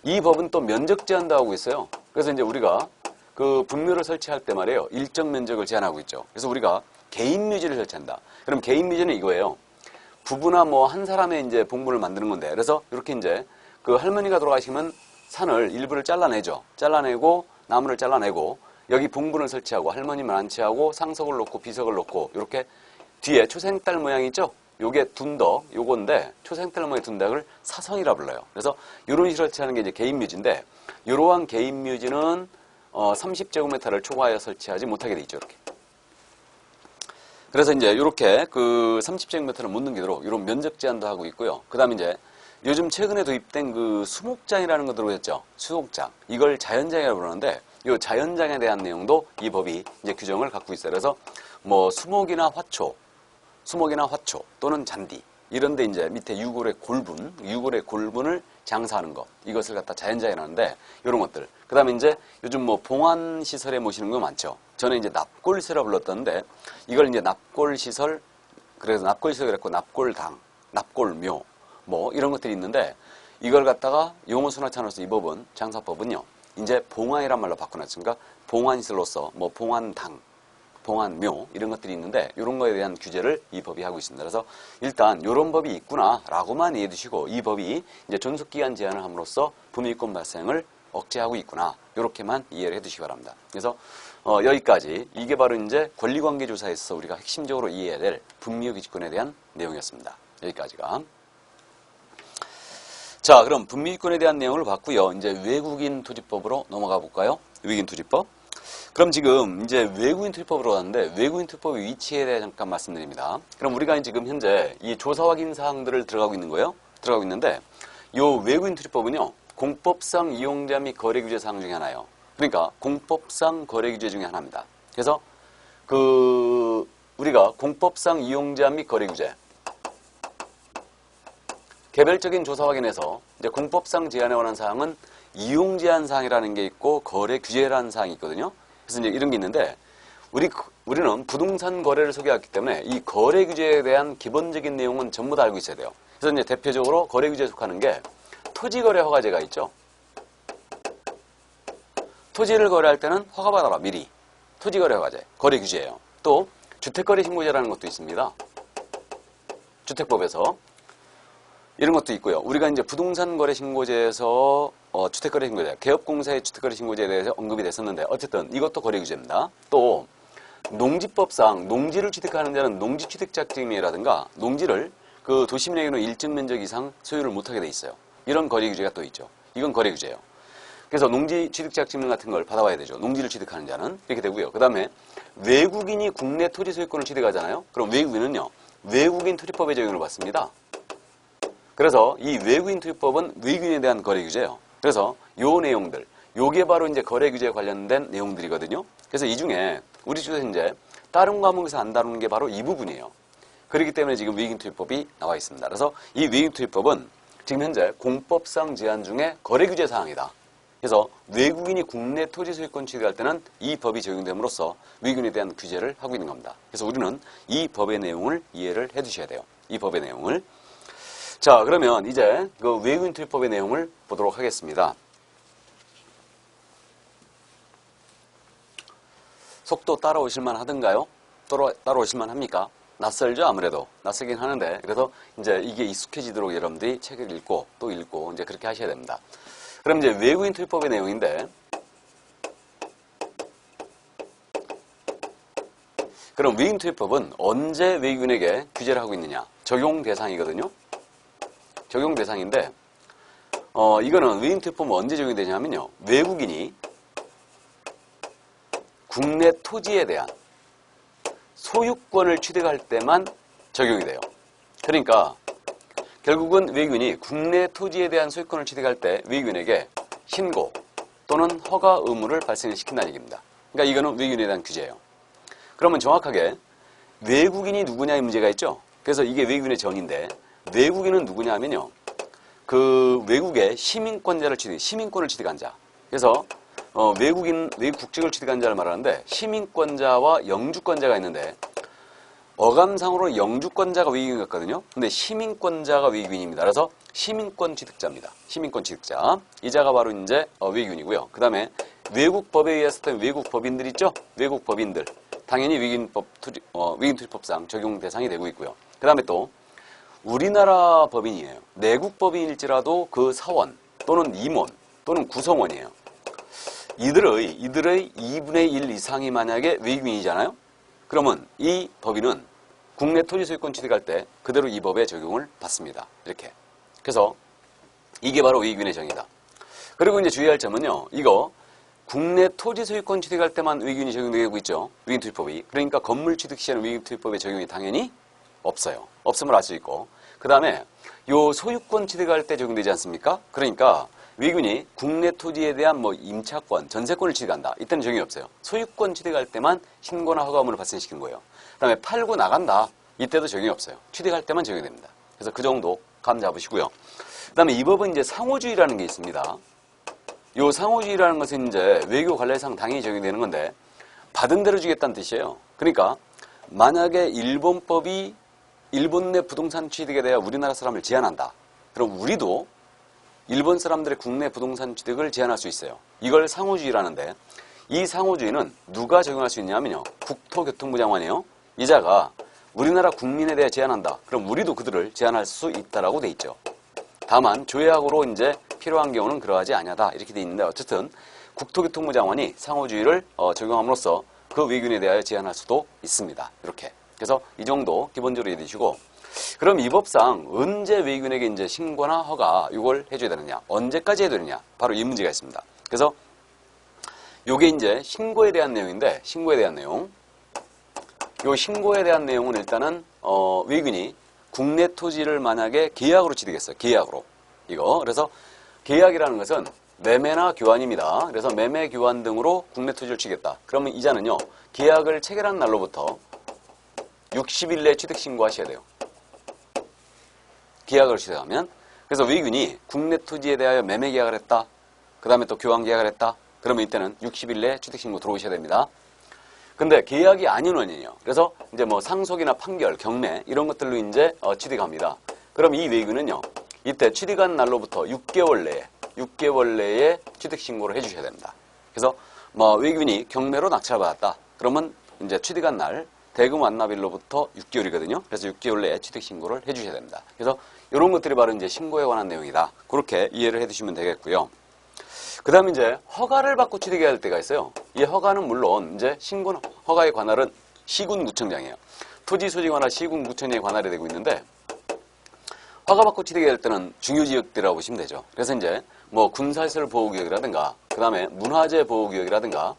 이 법은 또 면적 제한도 하고 있어요. 그래서 이제 우리가 분묘를 설치할 때 말이에요. 일정 면적을 제한하고 있죠. 그래서 우리가 개인 묘지를 설치한다. 그럼 개인 묘지는 이거예요. 부부나 뭐 한 사람의 이제 봉분을 만드는 건데 그래서 이렇게 이제 할머니가 돌아가시면 산을 일부를 잘라내죠. 잘라내고 나무를 잘라내고 여기 봉분을 설치하고 할머니만 안치하고 상석을 놓고 비석을 놓고 이렇게 뒤에 초생딸 모양이 있죠. 요게 둔덕, 요건데 초생딸 모양의 둔덕을 사선이라 불러요. 그래서 이런 식으로 설치하는 게 이제 개인 묘지인데 이러한 개인 묘지는 30제곱미터를 초과하여 설치하지 못하게 돼 있죠. 이렇게. 그래서 이제 이렇게 30제곱미터를 못 넘기도록 이런 면적 제한도 하고 있고요. 그 다음에 이제 요즘 최근에 도입된 수목장이라는 거 들어오셨죠? 수목장. 이걸 자연장이라고 부르는데 이 자연장에 대한 내용도 이 법이 이제 규정을 갖고 있어요. 그래서 뭐 수목이나 화초 또는 잔디 이런 데 이제 밑에 유골의 골분을 장사하는 것 이것을 갖다 자연장이라고 하는데 이런 것들. 그 다음에 이제 요즘 뭐 봉안시설에 모시는 거 많죠. 저는 이제 납골시설이라고 불렀던데 이걸 이제 납골시설 그래서 납골시설 그랬고 납골당, 납골묘 뭐 이런 것들이 있는데 이걸 갖다가 용어순화찬으로서 이 법은 장사법은요. 이제 봉안이란 말로 바꿔놨으니까 봉안시설로서 뭐 봉안당 봉안묘 이런 것들이 있는데 이런 거에 대한 규제를 이 법이 하고 있습니다. 그래서 일단 이런 법이 있구나라고만 이해해 두시고 이 법이 이제 존속기간 제한을 함으로써 분미권 발생을 억제하고 있구나 이렇게만 이해를 해 두시기 바랍니다. 그래서 여기까지 이게 바로 이제 권리관계조사에서 우리가 핵심적으로 이해해야 될 분미기지권에 대한 내용이었습니다. 여기까지가. 자, 그럼 분미권에 대한 내용을 봤고요. 이제 외국인 투지법으로 넘어가 볼까요? 외국인 투지법. 그럼 지금 이제 외국인 투입법으로 갔는데 외국인 투입법의 위치에 대해 잠깐 말씀드립니다. 그럼 우리가 지금 현재 이 조사 확인 사항들을 들어가고 있는 거예요. 들어가고 있는데 이 외국인 투입법은요. 공법상 이용자 및 거래 규제 사항 중에 하나예요. 그러니까 공법상 거래 규제 중에 하나입니다. 그래서 우리가 공법상 이용자 및 거래 규제 개별적인 조사 확인에서 이제 공법상 제한에 관한 사항은 이용 제한 사항이라는 게 있고 거래 규제라는 사항이 있거든요. 그래서 이제 이런 게 있는데 우리는 부동산 거래를 소개했기 때문에 이 거래 규제에 대한 기본적인 내용은 전부 다 알고 있어야 돼요. 그래서 이제 대표적으로 거래 규제에 속하는 게 토지거래 허가제가 있죠. 토지를 거래할 때는 허가받아라 미리. 토지거래 허가제, 거래 규제예요. 또 주택거래 신고제라는 것도 있습니다. 주택법에서 이런 것도 있고요. 우리가 이제 부동산 거래 신고제에서 주택거래 신고제, 개업공사의 주택거래 신고제에 대해서 언급이 됐었는데 어쨌든 이것도 거래 규제입니다. 또 농지법상 농지를 취득하는 자는 농지취득자증명이라든가 농지를 도심 내에는 일정 면적 이상 소유를 못하게 돼 있어요. 이런 거래 규제가 또 있죠. 이건 거래 규제예요. 그래서 농지취득자증명 같은 걸 받아와야 되죠. 농지를 취득하는 자는 이렇게 되고요. 그 다음에 외국인이 국내 토지 소유권을 취득하잖아요. 그럼 외국인은요. 외국인 투입법의 적용을 받습니다. 그래서 이 외국인 투입법은 외국인에 대한 거래 규제예요. 그래서 요 내용들, 요게 바로 이제 거래 규제에 관련된 내용들이거든요. 그래서 이 중에 우리 쪽에서 이제 다른 과목에서 안 다루는 게 바로 이 부분이에요. 그렇기 때문에 지금 외국인투입법이 나와 있습니다. 그래서 이 외국인투입법은 지금 현재 공법상 제한 중에 거래규제 사항이다. 그래서 외국인이 국내 토지 소유권 취득할 때는 이 법이 적용됨으로써 외국인에 대한 규제를 하고 있는 겁니다. 그래서 우리는 이 법의 내용을 이해를 해 두셔야 돼요. 이 법의 내용을. 자, 그러면 이제 그 외국인투입법의 내용을 보도록 하겠습니다. 속도 따라오실만 하던가요? 따라오실만 합니까? 낯설죠, 아무래도. 낯설긴 하는데, 그래서 이제 이게 익숙해지도록 여러분들이 책을 읽고 또 읽고 이제 그렇게 하셔야 됩니다. 그럼 이제 외국인 투입법의 내용인데, 그럼 외국인 투입법은 언제 외국인에게 규제를 하고 있느냐? 적용 대상이거든요. 적용 대상인데, 이거는 외국인 투입법은 언제 적용이 되냐면요. 외국인이 국내 토지에 대한 소유권을 취득할 때만 적용이 돼요. 그러니까 결국은 외국인이 국내 토지에 대한 소유권을 취득할 때 외국인에게 신고 또는 허가 의무를 발생시킨다는 얘기입니다. 그러니까 이거는 외국인에 대한 규제예요. 그러면 정확하게 외국인이 누구냐의 문제가 있죠. 그래서 이게 외국인의 정의인데 외국인은 누구냐 하면요. 그 외국의 시민권을 취득한 자. 그래서 외국 국적을 취득한 자를 말하는데 시민권자와 영주권자가 있는데 어감상으로 영주권자가 외국인 같거든요. 근데 시민권자가 외국인입니다. 그래서 시민권 취득자입니다. 시민권 취득자. 이 자가 바로 이제 외국인이고요. 그 다음에 외국 법에 의해서 외국 법인들 있죠? 외국 법인들. 당연히 외국인 투입법상 적용 대상이 되고 있고요. 그 다음에 또 우리나라 법인이에요. 내국 법인일지라도 그 사원 또는 임원 또는 구성원이에요. 이들의 2분의 1 이상이 만약에 외국인이잖아요? 그러면 이 법인은 국내 토지 소유권 취득할 때 그대로 이 법에 적용을 받습니다. 이렇게. 그래서 이게 바로 외국인의 정의다. 그리고 이제 주의할 점은요. 이거 국내 토지 소유권 취득할 때만 외국인이 적용되고 있죠. 외국인 투입법이. 그러니까 건물 취득 시에는 외국인 투입법의 적용이 당연히 없어요. 없음을 알 수 있고. 그 다음에 요 소유권 취득할 때 적용되지 않습니까? 그러니까 외국인이 국내 토지에 대한 임차권, 전세권을 취득한다. 이때는 적용이 없어요. 소유권 취득할 때만 신고나 허가 의무를 발생시키는 거예요. 그 다음에 팔고 나간다. 이때도 적용이 없어요. 취득할 때만 적용이 됩니다. 그래서 그 정도 감 잡으시고요. 그 다음에 이 법은 이제 상호주의라는 게 있습니다. 요 상호주의라는 것은 이제 외교 관례상 당연히 적용되는 건데 받은 대로 주겠다는 뜻이에요. 그러니까 만약에 일본법이 일본 내 부동산 취득에 대해 우리나라 사람을 제한한다. 그럼 우리도 일본 사람들의 국내 부동산 취득을 제한할 수 있어요. 이걸 상호주의라는데 이 상호주의는 누가 적용할 수 있냐면요. 국토교통부 장관이에요. 이 자가 우리나라 국민에 대해 제한한다. 그럼 우리도 그들을 제한할 수 있다라고 돼 있죠. 다만 조약으로 이제 필요한 경우는 그러하지 아니하다 이렇게 돼 있는데 어쨌든 국토교통부 장관이 상호주의를 적용함으로써 그 외국인에 대하여 제한할 수도 있습니다. 이렇게. 그래서 이 정도 기본적으로 이해해 주시고 그럼 이 법상 언제 외국인에게 이제 신고나 허가 이걸 해줘야 되느냐? 언제까지 해야 되느냐? 바로 이 문제가 있습니다. 그래서 요게 이제 신고에 대한 내용인데 신고에 대한 내용. 요 신고에 대한 내용은 일단은 외국인이 국내 토지를 만약에 계약으로 취득했어요. 계약으로. 이거. 그래서 계약이라는 것은 매매나 교환입니다. 그래서 매매, 교환 등으로 국내 토지를 취득했다. 그러면 이자는요. 계약을 체결한 날로부터 60일 내에 취득 신고하셔야 돼요. 계약을 취득하면. 그래서 외국인이 국내 토지에 대하여 매매 계약을 했다. 그 다음에 또 교환 계약을 했다. 그러면 이때는 60일 내에 취득 신고 들어오셔야 됩니다. 근데 계약이 아닌 원인이에요. 그래서 이제 상속이나 판결, 경매 이런 것들로 이제 취득합니다. 그럼 이 외국인은요. 이때 취득한 날로부터 6개월 내에 취득 신고를 해주셔야 됩니다. 그래서 외국인이 경매로 낙찰을 받았다. 그러면 이제 취득한 날 대금 완납일로부터 6개월이거든요. 그래서 6개월 내에 취득 신고를 해주셔야 됩니다. 그래서 이런 것들이 바로 이제 신고에 관한 내용이다. 그렇게 이해를 해두시면 되겠고요. 그 다음에 이제 허가를 받고 취득해야 할 때가 있어요. 이 허가는 물론 이제 신고 허가의 관할은 시군구청장이에요. 토지소지관할 시군구청장의 관할이 되고 있는데 허가받고 취득해야 할 때는 중요지역들이라고 보시면 되죠. 그래서 이제 군사시설 보호구역이라든가 그 다음에 문화재 보호구역이라든가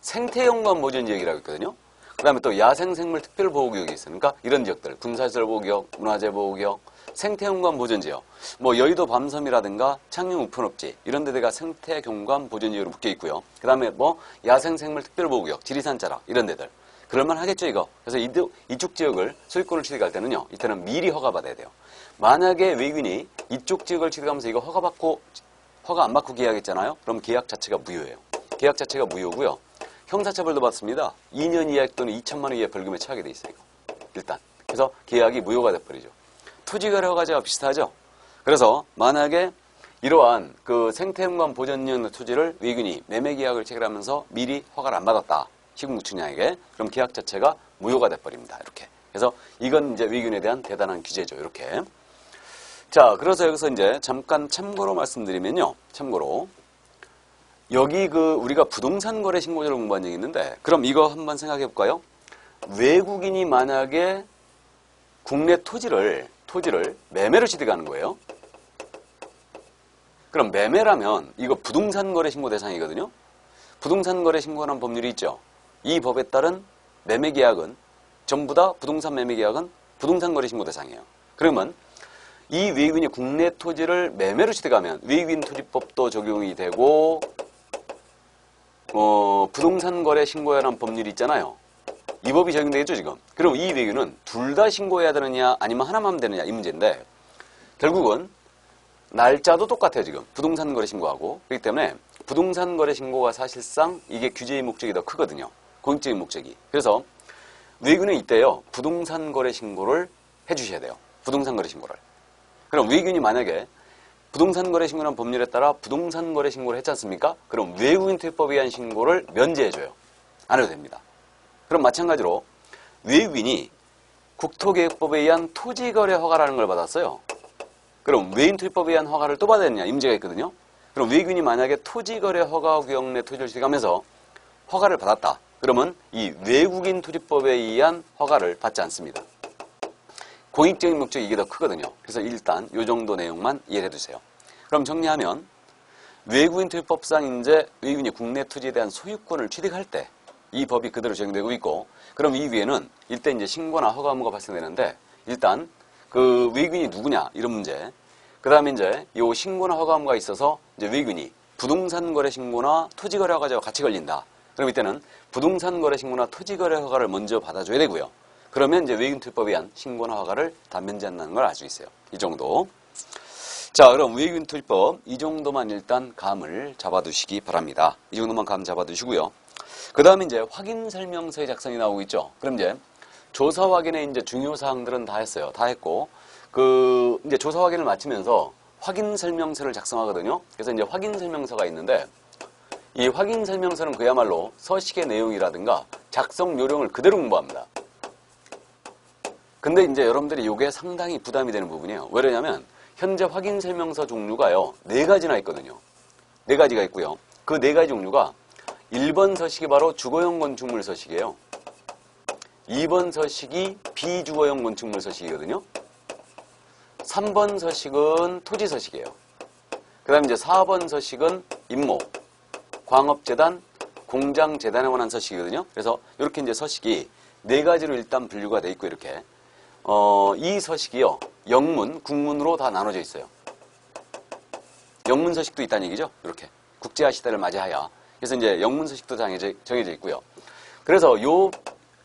생태연관 보전지역이라고 있거든요. 그 다음에 또 야생생물 특별보호구역이 있어요. 그러니까 이런 지역들 군사시설 보호구역, 문화재 보호구역, 생태경관 보전지역, 여의도 밤섬이라든가 창녕 우편업지 이런 데가 생태경관 보전지역으로 묶여 있고요. 그 다음에 야생생물 특별보호구역, 지리산 자락 이런 데들. 그럴만 하겠죠, 이거. 그래서 이쪽 지역을 소유권을 취득할 때는요, 이때는 미리 허가받아야 돼요. 만약에 외국인이 이쪽 지역을 취득하면서 이거 허가 안 받고 계약했잖아요? 그럼 계약 자체가 무효예요. 계약 자체가 무효고요. 형사처벌도 받습니다. 2년 이하 또는 2천만 원 이하 벌금에 처하게 돼 있어요, 이거. 일단. 그래서 계약이 무효가 돼버리죠. 토지거래 허가제와 비슷하죠? 그래서 만약에 이러한 그 생태연관 보전용 토지를 외국인이 매매 계약을 체결하면서 미리 허가를 안 받았다. 시군구청장에게. 그럼 계약 자체가 무효가 돼버립니다. 이렇게. 그래서 이건 이제 외국인에 대한 대단한 규제죠. 이렇게. 자, 그래서 여기서 이제 잠깐 참고로 말씀드리면요. 참고로. 여기 우리가 부동산 거래 신고제를 공부한 적이 있는데, 그럼 이거 한번 생각해 볼까요? 외국인이 만약에 국내 토지를 매매로 취득하는 거예요. 그럼 매매라면 이거 부동산 거래 신고 대상이거든요. 부동산 거래 신고라는 법률이 있죠. 이 법에 따른 매매 계약은 전부 다 부동산 매매 계약은 부동산 거래 신고 대상이에요. 그러면 이 외국인이 국내 토지를 매매로 취득하면 외국인 토지법도 적용이 되고 부동산 거래 신고라는 법률이 있잖아요. 이 법이 적용되겠죠, 지금. 그럼 이 외국인은 둘 다 신고해야 되느냐 아니면 하나만 하면 되느냐 이 문제인데 결국은 날짜도 똑같아요, 지금. 부동산 거래 신고하고. 그렇기 때문에 부동산 거래 신고가 사실상 이게 규제의 목적이 더 크거든요. 공익적인 목적이. 그래서 외국인은 이때요, 부동산 거래 신고를 해주셔야 돼요. 부동산 거래 신고를. 그럼 외국인이 만약에 부동산 거래 신고라는 법률에 따라 부동산 거래 신고를 했지 않습니까? 그럼 외국인 투입법에 의한 신고를 면제해줘요. 안 해도 됩니다. 그럼 마찬가지로 외국인이 국토계획법에 의한 토지거래 허가라는 걸 받았어요. 그럼 외인 투입법에 의한 허가를 또 받아야 되느냐? 이 문제가 있거든요. 그럼 외국인이 만약에 토지거래 허가 구역 내 토지를 취득하면서 허가를 받았다. 그러면 이 외국인 투입법에 의한 허가를 받지 않습니다. 공익적인 목적이 이게 더 크거든요. 그래서 일단 이 정도 내용만 이해해 두세요. 그럼 정리하면 외국인 투입법상 이제 외국인이 국내 토지에 대한 소유권을 취득할 때 이 법이 그대로 적용되고 있고, 그럼 이 위에는 일단 이제 신고나 허가 의무가 발생되는데 일단 그 외국인이 누구냐 이런 문제. 그 다음에 이제 이 신고나 허가 의무가 있어서 이제 외국인이 부동산 거래 신고나 토지 거래 허가제와 같이 걸린다. 그럼 이때는 부동산 거래 신고나 토지 거래 허가를 먼저 받아줘야 되고요. 그러면 이제 외국인 투입법에 의한 신고나 허가를 다 면제한다는 걸 알 수 있어요. 이 정도. 자, 그럼 외국인 투입법 이 정도만 일단 감을 잡아두시기 바랍니다. 이 정도만 감 잡아두시고요. 그 다음에 이제 확인 설명서의 작성이 나오고 있죠. 그럼 이제 조사 확인의 이제 중요 사항들은 다 했어요. 다 했고, 이제 조사 확인을 마치면서 확인 설명서를 작성하거든요. 그래서 이제 확인 설명서가 있는데, 이 확인 설명서는 그야말로 서식의 내용이라든가 작성 요령을 그대로 공부합니다. 근데 이제 여러분들이 이게 상당히 부담이 되는 부분이에요. 왜냐면 현재 확인 설명서 종류가요, 4가지나 있거든요. 4가지가 있고요. 그 4가지 종류가 1번 서식이 바로 주거용 건축물 서식이에요. 2번 서식이 비주거용 건축물 서식이거든요. 3번 서식은 토지 서식이에요. 그 다음에 이제 4번 서식은 임모, 광업재단, 공장재단에 관한 서식이거든요. 그래서 이렇게 이제 서식이 4가지로 일단 분류가 돼 있고 이렇게. 이 서식이요, 영문, 국문으로 다 나눠져 있어요. 영문 서식도 있다는 얘기죠. 이렇게. 국제화 시대를 맞이하여. 그래서 이제 영문 서식도 정해져 있고요. 그래서 요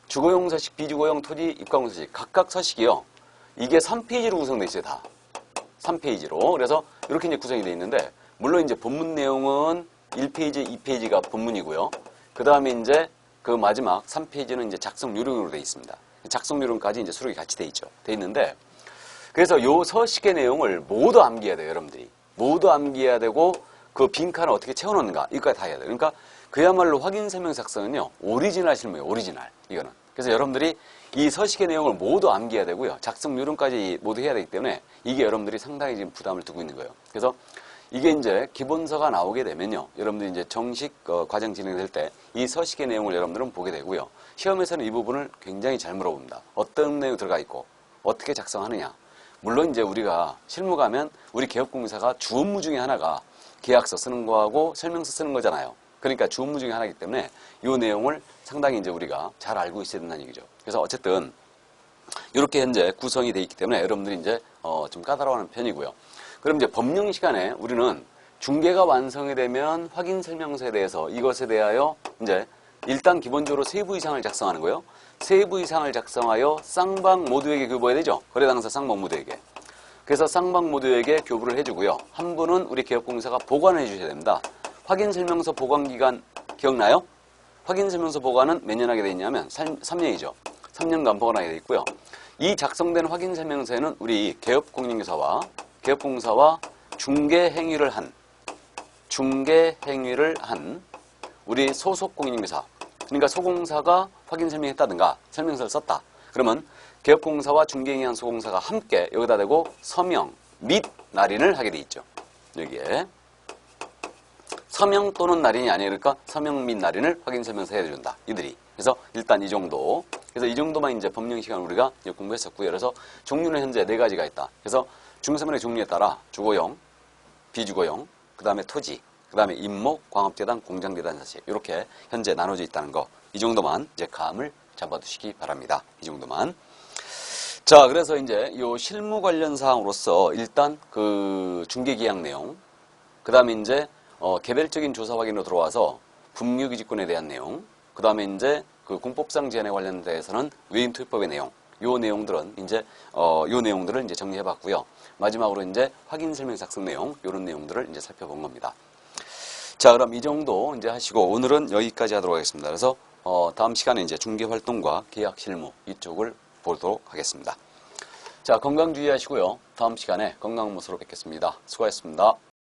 주거용 서식, 비주거용 토지, 입가공 서식, 각각 서식이요, 이게 3페이지로 구성되어 있어요, 다. 3페이지로. 그래서 이렇게 이제 구성이 되어 있는데, 물론 이제 본문 내용은 1페이지, 2페이지가 본문이고요. 그 다음에 이제 그 마지막 3페이지는 이제 작성 요령으로 되어 있습니다. 작성 요령까지 이제 수록이 같이 되어 있죠. 되어 있는데, 그래서 요 서식의 내용을 모두 암기해야 돼요, 여러분들이. 모두 암기해야 되고, 그 빈칸을 어떻게 채워넣는가, 이거까지 다 해야 돼요. 그러니까 그야말로 확인 설명 작성은요, 오리지널 실무예요, 오리지널. 이거는. 그래서 여러분들이 이 서식의 내용을 모두 암기해야 되고요. 작성 요령까지 모두 해야 되기 때문에 이게 여러분들이 상당히 지금 부담을 두고 있는 거예요. 그래서 이게 이제 기본서가 나오게 되면요, 여러분들이 이제 정식 과정 진행될 때 이 서식의 내용을 여러분들은 보게 되고요. 시험에서는 이 부분을 굉장히 잘 물어봅니다. 어떤 내용이 들어가 있고 어떻게 작성하느냐. 물론 이제 우리가 실무 가면 우리 개업공사가 주 업무 중에 하나가 계약서 쓰는 거하고 설명서 쓰는 거잖아요. 그러니까 주 업무 중에 하나이기 때문에 이 내용을 상당히 이제 우리가 잘 알고 있어야 된다는 얘기죠. 그래서 어쨌든 이렇게 현재 구성이 되어 있기 때문에 여러분들이 이제 좀 까다로워하는 편이고요. 그럼 이제 법령 시간에 우리는 중개가 완성이 되면 확인 설명서에 대해서 이것에 대하여 이제 일단 기본적으로 세부 이상을 작성하는 거예요. 세부 이상을 작성하여 쌍방 모두에게 교부해야 되죠. 거래당사 쌍방 모두에게. 그래서 쌍방 모두에게 교부를 해주고요. 한 분은 우리 개업공사가 보관을 해주셔야 됩니다. 확인설명서 보관기간 기억나요? 확인설명서 보관은 몇 년 하게 돼 있냐면 3년이죠. 3년간 보관하게 돼 있고요. 이 작성된 확인설명서에는 우리 개업공인중개사와 중개행위를 한 우리 소속 공인중개사, 그러니까 소공사가 확인설명했다든가 설명서를 썼다. 그러면 개업공사와 중개행위한 소공사가 함께 여기다 대고 서명 및 날인을 하게 돼 있죠. 여기에 서명 또는 날인이 아니에요. 그러니까 서명 및 날인을 확인설명서 해준다. 이들이. 그래서 일단 이 정도. 그래서 이 정도만 이제 법령 시간 우리가 공부했었고요. 그래서 종류는 현재 4가지가 있다. 그래서 중개사물의 종류에 따라 주거용, 비주거용, 그 다음에 토지, 그 다음에 임목, 광업재단, 공장재단 사실 이렇게 현재 나눠져 있다는 거. 이 정도만 이제 감을 잡아두시기 바랍니다. 이 정도만. 자, 그래서 이제 이 실무 관련 사항으로서 일단 그 중개계약 내용, 그 다음에 이제 개별적인 조사 확인으로 들어와서 분묘기지권에 대한 내용, 그 다음에 이제 그 공법상 제한에 관련돼서는 외인투입법의 내용, 요 내용들은 이제 요 내용들을 이제 정리해봤고요. 마지막으로 이제 확인설명 작성 내용, 요런 내용들을 이제 살펴본 겁니다. 자, 그럼 이 정도 이제 하시고 오늘은 여기까지 하도록 하겠습니다. 그래서 다음 시간에 이제 중개활동과 계약 실무 이쪽을 보도록 하겠습니다. 자, 건강 주의하시고요. 다음 시간에 건강한 모습으로 뵙겠습니다. 수고하셨습니다.